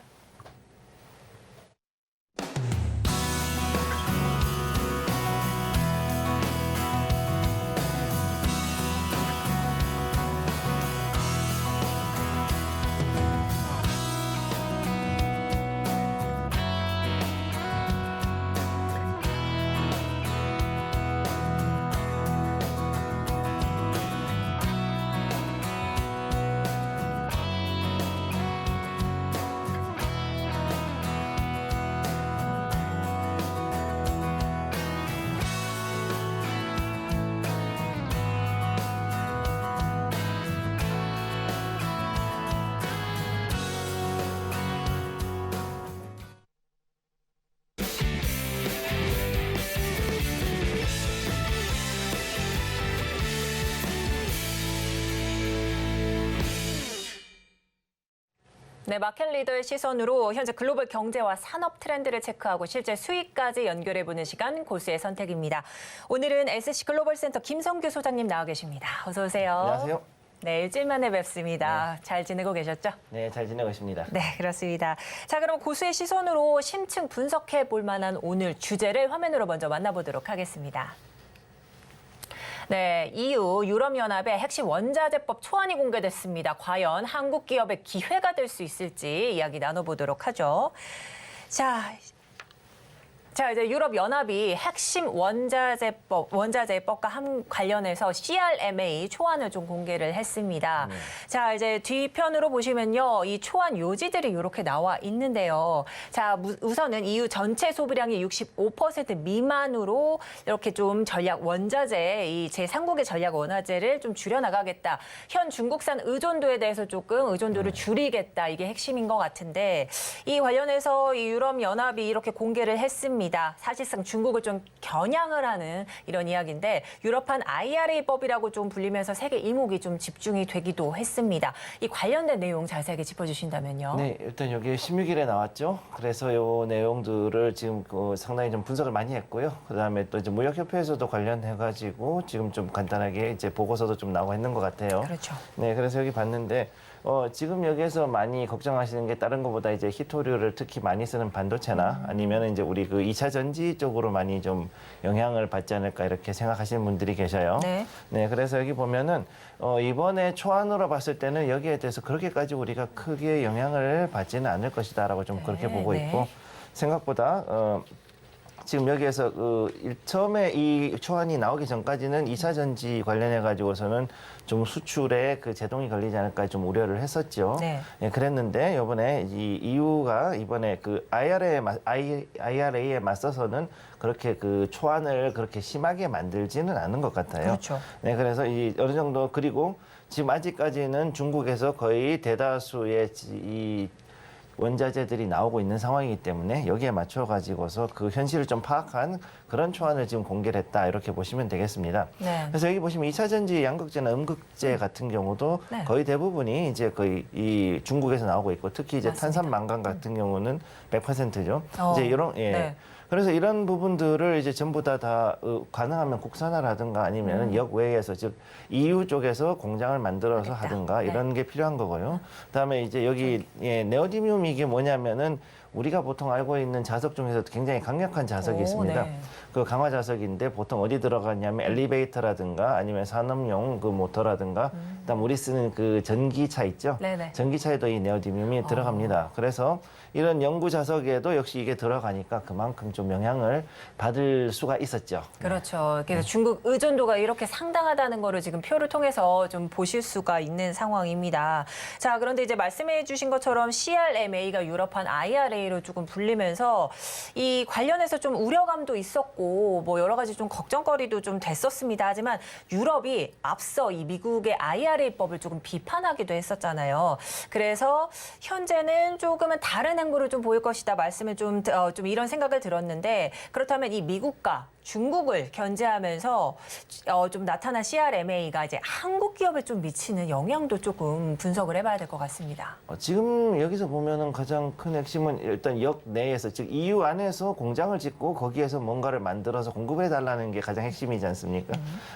네, 마켓 리더의 시선으로 현재 글로벌 경제와 산업 트렌드를 체크하고 실제 수익까지 연결해보는 시간 고수의 선택입니다. 오늘은 SC 글로벌 센터 김성규 소장님 나와 계십니다. 어서 오세요. 안녕하세요. 네, 일주일 만에 뵙습니다. 잘 지내고 계셨죠? 네, 잘 지내고 있습니다. 네, 그렇습니다. 자, 그럼 고수의 시선으로 심층 분석해 볼 만한 오늘 주제를 화면으로 먼저 만나보도록 하겠습니다. 네, EU 유럽연합의 핵심 원자재법 초안이 공개됐습니다. 과연 한국 기업의 기회가 될 수 있을지 이야기 나눠보도록 하죠. 자, 이제 유럽연합이 핵심 원자재법과 관련해서 CRMA 초안을 좀 공개를 했습니다. 자, 이제 뒤편으로 보시면요. 이 초안 요지들이 이렇게 나와 있는데요. 자, 우선은 EU 전체 소비량의 65% 미만으로 이렇게 좀 전략 원자재, 이 제3국의 전략 원자재를 좀 줄여나가겠다. 현 중국산 의존도에 대해서 조금 의존도를 줄이겠다. 이게 핵심인 것 같은데 이 관련해서 이 유럽연합이 이렇게 공개를 했습니다. 사실상 중국을 좀 겨냥을 하는 이런 이야기인데 유럽판 IRA법이라고 좀 불리면서 세계 이목이 좀 집중이 되기도 했습니다. 이 관련된 내용 자세하게 짚어주신다면요. 네, 일단 여기 16일에 나왔죠. 그래서 이 내용들을 지금 상당히 좀 분석을 많이 했고요. 그다음에 또 이제 무역협회에서도 관련해가지고 지금 좀 간단하게 이제 보고서도 좀 나오고 있는 것 같아요. 그렇죠. 네, 그래서 여기 봤는데 지금 여기에서 많이 걱정하시는 게 다른 것보다 이제 히토류를 특히 많이 쓰는 반도체나 아니면 이제 우리 그 2차 전지 쪽으로 많이 좀 영향을 받지 않을까 이렇게 생각하시는 분들이 계셔요. 네. 네, 그래서 여기 보면은 이번에 초안으로 봤을 때는 여기에 대해서 그렇게까지 우리가 크게 영향을 받지는 않을 것이다라고 좀 그렇게 보고 네. 있고 생각보다 지금 여기에서 처음에 이 초안이 나오기 전까지는 2차 전지 관련해 가지고서는 좀 수출에 그 제동이 걸리지 않을까 좀 우려를 했었죠. 네. 예, 그랬는데 이번에 이 EU가 이번에 그 IRA에 맞서서는 그렇게 그 초안을 그렇게 심하게 만들지는 않은 것 같아요. 그렇죠. 네, 그래서 이 어느 정도 그리고 지금 아직까지는 중국에서 거의 대다수의 이 원자재들이 나오고 있는 상황이기 때문에 여기에 맞춰 가지고서 그 현실을 좀 파악한 그런 초안을 지금 공개를 했다 이렇게 보시면 되겠습니다. 네. 그래서 여기 보시면 2차 전지 양극재나 음극재 같은 경우도 네. 거의 대부분이 이제 거의 이 중국에서 나오고 있고 특히 이제 맞습니다. 탄산 망간 같은 경우는 100%죠. 어, 이제 이런 네. 그래서 이런 부분들을 이제 전부 다 가능하면 국산화라든가 아니면 역외에서 즉 EU 쪽에서 공장을 만들어서 알겠다. 하든가 네. 이런 게 필요한 거고요. 그다음에 이제 여기 네오디뮴이 이게 뭐냐면은 우리가 보통 알고 있는 자석 중에서도 굉장히 강력한 자석이 오, 있습니다. 네. 그 강화 자석인데 보통 어디 들어가냐면 엘리베이터라든가 아니면 산업용 그 모터라든가 그다음 우리 쓰는 그 전기차 있죠. 네네. 전기차에도 이 네오디뮴이 들어갑니다. 그래서 이런 연구 자석에도 역시 이게 들어가니까 그만큼 좀 영향을 받을 수가 있었죠. 그렇죠. 그래서 중국 의존도가 이렇게 상당하다는 거를 지금 표를 통해서 좀 보실 수가 있는 상황입니다. 자, 그런데 이제 말씀해 주신 것처럼 CRMA가 유럽판 IRA로 조금 불리면서 이 관련해서 좀 우려감도 있었고 뭐 여러 가지 좀 걱정거리도 좀 됐었습니다. 하지만 유럽이 앞서 이 미국의 IRA법을 조금 비판하기도 했었잖아요. 그래서 현재는 조금은 다른 행보를 좀 보일 것이다 말씀을 좀 이런 생각을 들었는데 그렇다면 이 미국과 중국을 견제하면서 좀 나타난 CRMA가 이제 한국 기업에 좀 미치는 영향도 조금 분석을 해봐야 될 것 같습니다. 지금 여기서 보면은 가장 큰 핵심은 일단 역 내에서 즉 EU 안에서 공장을 짓고 거기에서 뭔가를 만들어서 공급해 달라는 게 가장 핵심이지 않습니까?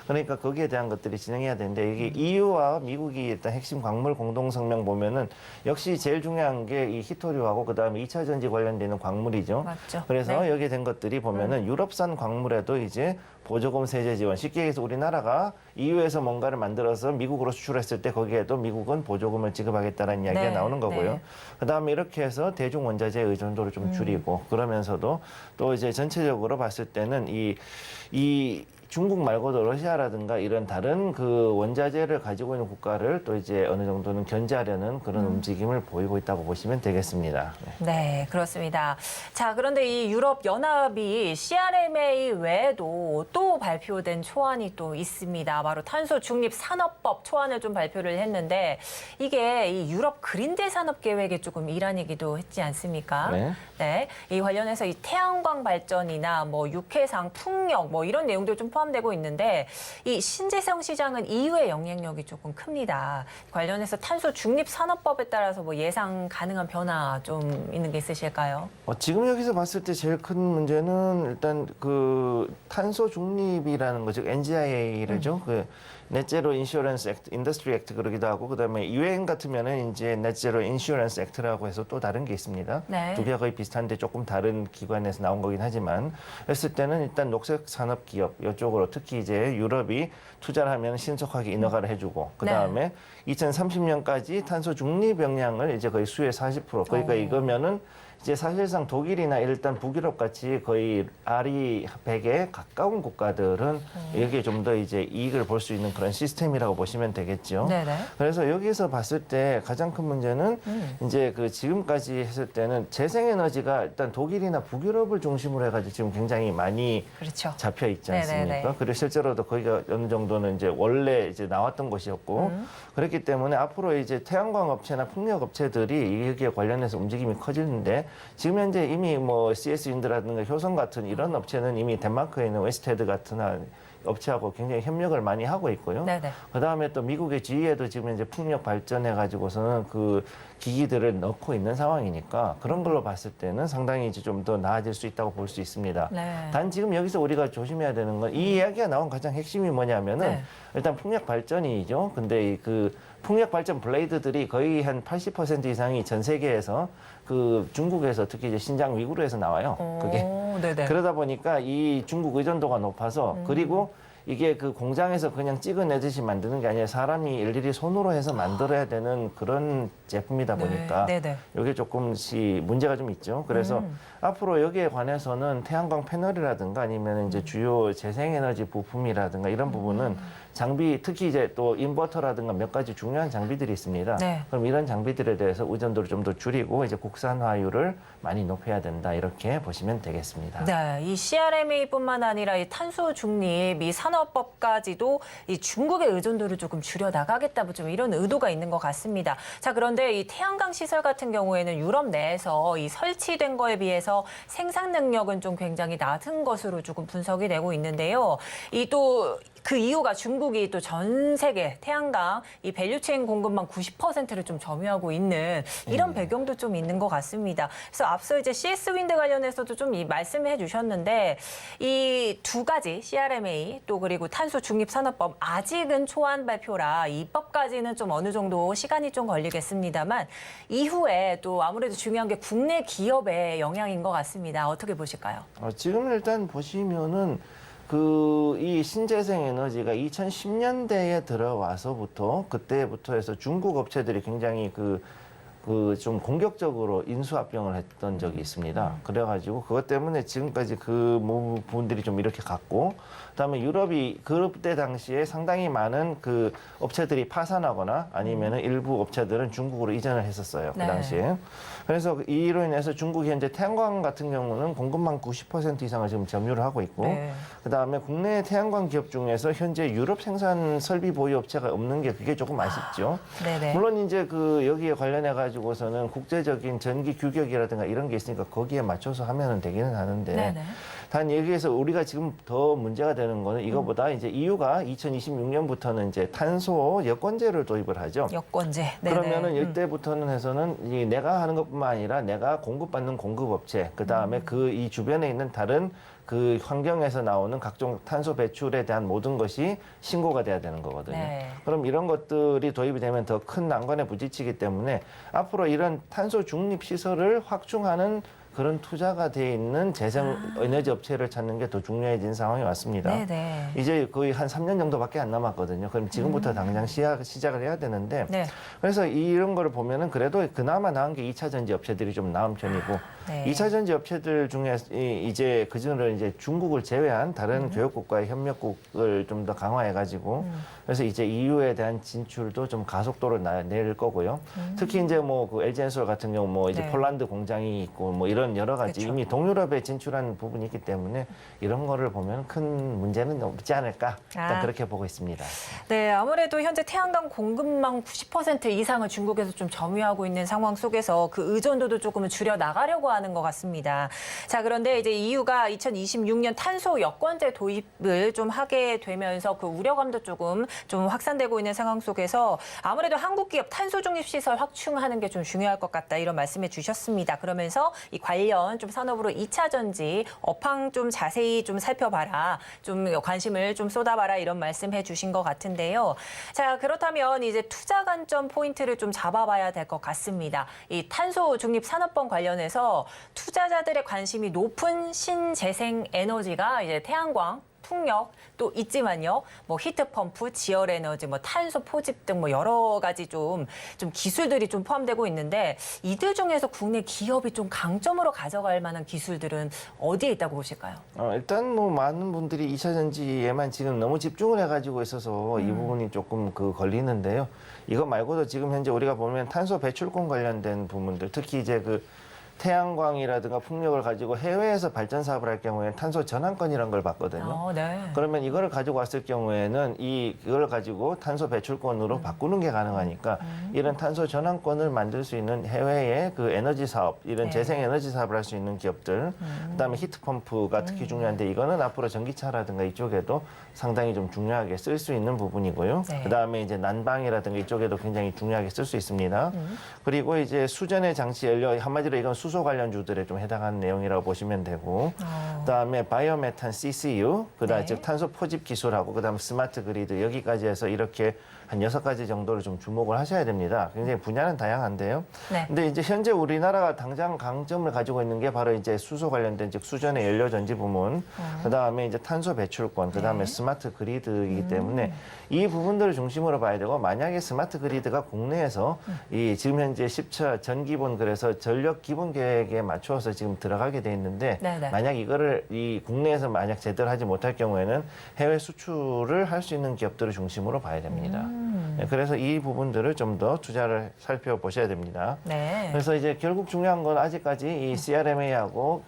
그러니까 거기에 대한 것들이 진행해야 되는데 이게 EU와 미국이 일단 핵심 광물 공동 성명 보면은 역시 제일 중요한 게 이 히토류하고 그다음에 2차 전지 관련되는 광물이죠. 맞죠. 그래서 네. 여기에 된 것들이 보면은 유럽산 광물에도 이제 보조금 세제 지원 쉽게 얘기해서 우리나라가 EU에서 뭔가를 만들어서 미국으로 수출했을 때 거기에도 미국은 보조금을 지급하겠다는 이야기가 네, 나오는 거고요. 네. 그다음에 이렇게 해서 대중 원자재 의존도를 좀 줄이고 그러면서도 또 이제 전체적으로 봤을 때는 이 중국 말고도 러시아라든가 이런 다른 그 원자재를 가지고 있는 국가를 또 이제 어느 정도는 견제하려는 그런 움직임을 보이고 있다고 보시면 되겠습니다. 네. 네, 그렇습니다. 자, 그런데 이 유럽연합이 CRMA 외에도 또 발표된 초안이 또 있습니다. 바로 탄소 중립 산업법 초안을 좀 발표를 했는데 이게 이 유럽 그린딜 산업 계획의 조금 일환이기도 했지 않습니까? 네. 네, 이 관련해서 이 태양광 발전이나 뭐 육해상 풍력 뭐 이런 내용들 좀 포함되고 있는데 이 신재생 시장은 EU의 영향력이 조금 큽니다. 관련해서 탄소 중립 산업법에 따라서 뭐 예상 가능한 변화 좀 있는 게 있으실까요? 지금 여기서 봤을 때 제일 큰 문제는 일단 그 탄소 중립이라는 거, 즉 NGIA죠. 그 넷제로 인슈런스 액트, 인더스트리 액트 그러기도 하고, 그다음에 유엔 같으면은 이제 넷제로 인슈런스 액트라고 해서 또 다른 게 있습니다. 네. 두 개가 거의 비슷한데 조금 다른 기관에서 나온 거긴 하지만, 했을 때는 일단 녹색 산업 기업 이쪽으로 특히 이제 유럽이 투자를 하면 신속하게 인허가를 해주고, 그다음에 2030년까지 탄소 중립 역량을 이제 거의 수의 40%, 그러니까 이거면은 이제 사실상 독일이나 일단 북유럽 같이 거의 RE 100에 가까운 국가들은 여기에 좀 더 이제 이익을 볼 수 있는 그런 시스템이라고 보시면 되겠죠. 네네. 그래서 여기서 봤을 때 가장 큰 문제는 이제 그 지금까지 했을 때는 재생에너지가 일단 독일이나 북유럽을 중심으로 해가지고 지금 굉장히 많이 그렇죠. 잡혀 있지 네네네. 않습니까? 그리고 실제로도 거기가 어느 정도는 이제 원래 이제 나왔던 곳이었고 그렇기 때문에 앞으로 이제 태양광 업체나 풍력 업체들이 여기에 관련해서 움직임이 커지는데 지금 현재 이미 뭐 CS 윈드라든가 효성 같은 이런 업체는 이미 덴마크에 있는 웨스테드 같은 업체하고 굉장히 협력을 많이 하고 있고요. 네네. 그다음에 또 미국의 GE에도 지금 이제 풍력 발전해 가지고서는 그 기기들을 넣고 있는 상황이니까 그런 걸로 봤을 때는 상당히 이제 좀 더 나아질 수 있다고 볼 수 있습니다. 네. 단 지금 여기서 우리가 조심해야 되는 건 이 이야기가 나온 가장 핵심이 뭐냐면은 네. 일단 풍력 발전이죠. 근데 그 풍력 발전 블레이드들이 거의 한 80% 이상이 전 세계에서 그 중국에서 특히 이제 신장 위구르에서 나와요. 그게 네네. 그러다 보니까 이 중국 의존도가 높아서 그리고 이게 그 공장에서 그냥 찍어내듯이 만드는 게 아니라 사람이 일일이 손으로 해서 만들어야 되는 그런 제품이다 보니까 네네. 이게 조금씩 문제가 좀 있죠. 그래서 앞으로 여기에 관해서는 태양광 패널이라든가 아니면 이제 주요 재생에너지 부품이라든가 이런 부분은 장비, 특히 이제 또 인버터라든가 몇 가지 중요한 장비들이 있습니다. 네. 그럼 이런 장비들에 대해서 의존도를 좀 더 줄이고 이제 국산화율을 많이 높여야 된다 이렇게 보시면 되겠습니다. 네, 이 CRMA뿐만 아니라 이 탄소 중립, 이 산업법까지도 이 중국의 의존도를 조금 줄여 나가겠다, 뭐 좀 이런 의도가 있는 것 같습니다. 자, 그런데 이 태양광 시설 같은 경우에는 유럽 내에서 이 설치된 거에 비해서 생산 능력은 좀 굉장히 낮은 것으로 조금 분석이 되고 있는데요. 이 또 그 이유가 중국이 또 전 세계 태양광 이 밸류체인 공급망 90%를 좀 점유하고 있는 이런 배경도 좀 있는 것 같습니다. 그래서 앞서 이제 CS 윈드 관련해서도 좀 말씀해 주셨는데 이 두 가지 CRMA 또 그리고 탄소 중립 산업법 아직은 초안 발표라 입법까지는 좀 어느 정도 시간이 좀 걸리겠습니다만 이후에 또 아무래도 중요한 게 국내 기업의 영향인 것 같습니다. 어떻게 보실까요? 지금 일단 보시면은 이 신재생 에너지가 2010년대에 들어와서부터 그때부터 해서 중국 업체들이 굉장히 좀 공격적으로 인수합병을 했던 적이 있습니다. 그래가지고 그것 때문에 지금까지 그 부분들이 좀 이렇게 갔고, 그다음에 유럽이 그때 당시에 상당히 많은 그 업체들이 파산하거나 아니면은 일부 업체들은 중국으로 이전을 했었어요. 그 네. 당시에. 그래서 이로 인해서 중국이 현재 태양광 같은 경우는 공급망 90% 이상을 지금 점유를 하고 있고, 네. 그다음에 국내 태양광 기업 중에서 현재 유럽 생산 설비 보유 업체가 없는 게 그게 조금 아쉽죠. 네네. 물론 이제 여기에 관련해 가지고서는 국제적인 전기 규격이라든가 이런 게 있으니까 거기에 맞춰서 하면은 되기는 하는데 네네. 단 여기에서 우리가 지금 더 문제가 되는 거는 이거보다 이제 EU가 2026년부터는 이제 탄소 여권제를 도입을 하죠. 여권제. 네네. 그러면은 이때부터는 해서는 이 내가 하는 것뿐만 아니라 내가 공급받는 공급업체, 그 다음에 이 주변에 있는 다른 그 환경에서 나오는 각종 탄소 배출에 대한 모든 것이 신고가 돼야 되는 거거든요. 네. 그럼 이런 것들이 도입이 되면 더 큰 난관에 부딪히기 때문에 앞으로 이런 탄소 중립 시설을 확충하는 그런 투자가 돼 있는 재생 에너지 업체를 찾는 게 더 중요해진 상황이 왔습니다. 네네. 이제 거의 한 3년 정도밖에 안 남았거든요. 그럼 지금부터 당장 시작을 해야 되는데 네. 그래서 이런 거를 보면은 그래도 그나마 나은 게 2차 전지 업체들이 좀 나은 편이고 네. 2차 전지 업체들 중에 이제 그전에 이제 중국을 제외한 다른 교역국과의 협력국을 좀 더 강화해가지고 그래서 이제 EU에 대한 진출도 좀 가속도를 낼 거고요. 특히 이제 뭐 그 LG 엔솔 같은 경우 뭐 이제 네. 폴란드 공장이 있고 뭐 이런 이런 여러 가지 그렇죠. 이미 동유럽에 진출한 부분이 있기 때문에 이런 거를 보면 큰 문제는 없지 않을까 일단 그렇게 보고 있습니다. 네, 아무래도 현재 태양광 공급망 90% 이상을 중국에서 좀 점유하고 있는 상황 속에서 그 의존도도 조금은 줄여 나가려고 하는 것 같습니다. 자, 그런데 이제 EU가 2026년 탄소 여권제 도입을 좀 하게 되면서 그 우려감도 조금 좀 확산되고 있는 상황 속에서 아무래도 한국 기업 탄소 중립 시설 확충하는 게 좀 중요할 것 같다 이런 말씀해 주셨습니다. 그러면서 이 관련 좀 산업으로 2차 전지 업황 좀 자세히 좀 살펴봐라, 좀 관심을 좀 쏟아봐라 이런 말씀해 주신 것 같은데요. 자, 그렇다면 이제 투자 관점 포인트를 좀 잡아봐야 될 것 같습니다. 이 탄소 중립 산업번 관련해서 투자자들의 관심이 높은 신재생 에너지가 이제 태양광, 풍력 또 있지만요. 뭐 히트펌프, 지열에너지, 뭐 탄소 포집 등 뭐 여러 가지 좀 기술들이 좀 포함되고 있는데 이들 중에서 국내 기업이 좀 강점으로 가져갈 만한 기술들은 어디에 있다고 보실까요? 일단 뭐 많은 분들이 2차 전지에만 지금 너무 집중을 해가지고 있어서 이 부분이 조금 걸리는데요. 이거 말고도 지금 현재 우리가 보면 탄소 배출권 관련된 부분들, 특히 이제 그 태양광이라든가 풍력을 가지고 해외에서 발전 사업을 할 경우에는 탄소 전환권이라는 걸 받거든요. 네. 그러면 이거를 가지고 왔을 경우에는 이걸 가지고 탄소 배출권으로 바꾸는 게 가능하니까 이런 탄소 전환권을 만들 수 있는 해외의 그 에너지 사업, 이런 네. 재생 에너지 사업을 할 수 있는 기업들, 그다음에 히트펌프가 특히 중요한데 이거는 앞으로 전기차라든가 이쪽에도 상당히 좀 중요하게 쓸 수 있는 부분이고요. 네. 그다음에 이제 난방이라든가 이쪽에도 굉장히 중요하게 쓸 수 있습니다. 그리고 이제 수전의 장치 연료, 한마디로 이건 수소 관련주들에 좀 해당하는 내용이라고 보시면 되고, 그다음에 바이오메탄 CCU, 그다음 네. 즉 탄소 포집 기술하고 그다음 스마트 그리드 여기까지 해서 이렇게 한 6가지 정도를 좀 주목을 하셔야 됩니다. 굉장히 분야는 다양한데요. 네. 근데 이제 현재 우리나라가 당장 강점을 가지고 있는 게 바로 이제 수소 관련된 즉 수전의 연료 전지 부문, 그다음에 이제 탄소 배출권, 그다음에 스마트 그리드이기 때문에 이 부분들을 중심으로 봐야 되고, 만약에 스마트 그리드가 국내에서 이 지금 현재 10차 전기본 그래서 전력 기본 계획에 맞추어서 지금 들어가게 돼 있는데, 네네. 만약 이거를 이 국내에서 만약 제대로 하지 못할 경우에는 해외 수출을 할 수 있는 기업들을 중심으로 봐야 됩니다. 네, 그래서 이 부분들을 좀 더 투자를 살펴보셔야 됩니다. 네. 그래서 이제 결국 중요한 건 아직까지 이 CRMA하고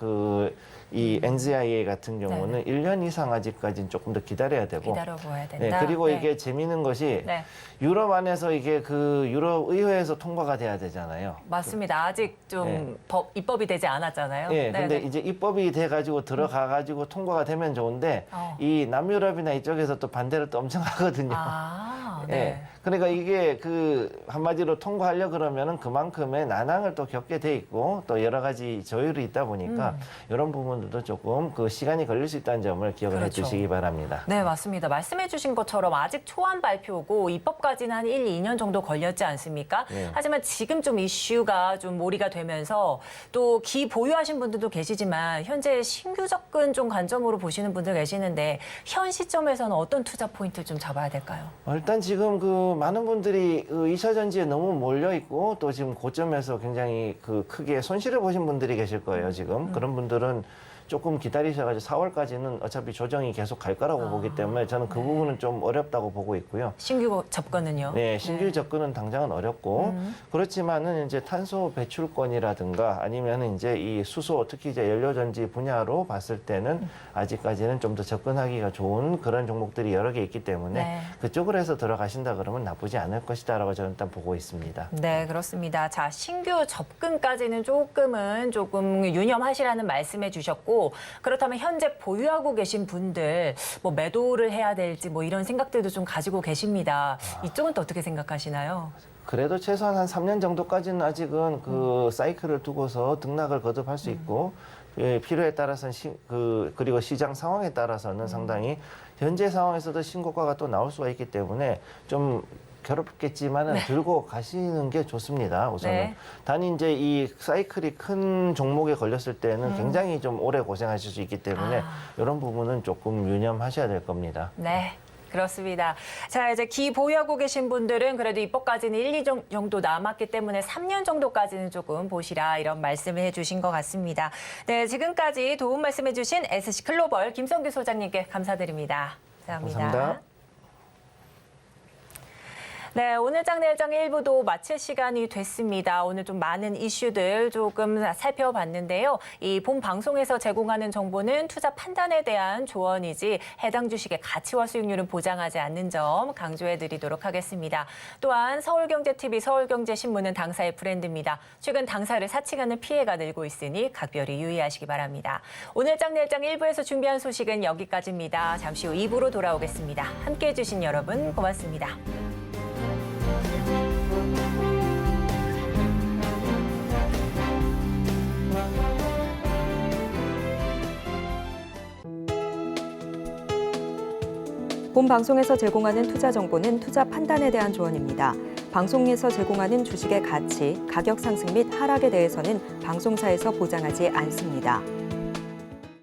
이 NZIA 같은 경우는 1년 이상 아직까지는 조금 더 기다려야 되고. 기다려봐야 된다. 네, 그리고 네. 이게 재미있는 것이 네. 유럽 안에서 이게 그 유럽 의회에서 통과가 돼야 되잖아요. 맞습니다. 아직 좀 네. 입법이 되지 않았잖아요. 예, 네, 근데 네. 이제 입법이 돼가지고 들어가가지고 통과가 되면 좋은데 이 남유럽이나 이쪽에서 또 반대를 또 엄청 하거든요. 아, 예. 네. 그러니까 이게 그 한마디로 통과하려 그러면은 그만큼의 난항을 또 겪게 돼 있고 또 여러 가지 조율이 있다 보니까 이런 부분들도 조금 그 시간이 걸릴 수 있다는 점을 기억을 그렇죠. 해주시기 바랍니다. 네, 맞습니다. 말씀해 주신 것처럼 아직 초안 발표고 입법까지는 한 1, 2년 정도 걸렸지 않습니까? 네. 하지만 지금 좀 이슈가 좀 몰이가 되면서 또 기 보유하신 분들도 계시지만 현재 신규 접근 좀 관점으로 보시는 분들 계시는데 현 시점에서는 어떤 투자 포인트 좀 잡아야 될까요? 일단 지금 그 많은 분들이 그 2차 전지에 너무 몰려 있고 또 지금 고점에서 굉장히 그 크게 손실을 보신 분들이 계실 거예요, 지금. 그런 분들은 조금 기다리셔가지고 4월까지는 어차피 조정이 계속 갈 거라고 보기 때문에 저는 그 부분은 좀 어렵다고 보고 있고요. 신규 접근은요? 네, 신규 접근은 당장은 어렵고 그렇지만은 이제 탄소 배출권이라든가 아니면은 이제 이 수소 특히 이제 연료전지 분야로 봤을 때는 아직까지는 좀 더 접근하기가 좋은 그런 종목들이 여러 개 있기 때문에 네. 그쪽으로 해서 들어가신다 그러면 나쁘지 않을 것이다라고 저는 일단 보고 있습니다. 네, 그렇습니다. 자, 신규 접근까지는 조금 유념하시라는 말씀해 주셨고, 그렇다면 현재 보유하고 계신 분들 뭐 매도를 해야 될지 뭐 이런 생각들도 좀 가지고 계십니다. 이쪽은 또 어떻게 생각하시나요? 그래도 최소한 한 3년 정도까지는 아직은 그 사이클을 두고서 등락을 거듭할 수 있고 예, 필요에 따라서는 그리고 시장 상황에 따라서는 상당히 현재 상황에서도 신고가가 또 나올 수가 있기 때문에 좀 괴롭겠지만은 들고 가시는 게 좋습니다. 우선은 네. 단지 이제 이 사이클이 큰 종목에 걸렸을 때는 굉장히 좀 오래 고생하실 수 있기 때문에 이런 부분은 조금 유념하셔야 될 겁니다. 네. 그렇습니다. 자, 이제 기 보유하고 계신 분들은 그래도 입법까지는 1, 2년 정도 남았기 때문에 3년 정도까지는 조금 보시라 이런 말씀을 해주신 것 같습니다. 네, 지금까지 도움 말씀해주신 SC글로벌 김성규 소장님께 감사드립니다. 감사합니다. 감사합니다. 네, 오늘장 내일장 1부도 마칠 시간이 됐습니다. 오늘 좀 많은 이슈들 조금 살펴봤는데요. 이 본 방송에서 제공하는 정보는 투자 판단에 대한 조언이지 해당 주식의 가치와 수익률은 보장하지 않는 점 강조해드리도록 하겠습니다. 또한 서울경제TV, 서울경제신문은 당사의 브랜드입니다. 최근 당사를 사칭하는 피해가 늘고 있으니 각별히 유의하시기 바랍니다. 오늘장 내일장 1부에서 준비한 소식은 여기까지입니다. 잠시 후 2부로 돌아오겠습니다. 함께해 주신 여러분 고맙습니다. 본 방송에서 제공하는 투자 정보는 투자 판단에 대한 조언입니다. 방송에서 제공하는 주식의 가치, 가격 상승 및 하락에 대해서는 방송사에서 보장하지 않습니다.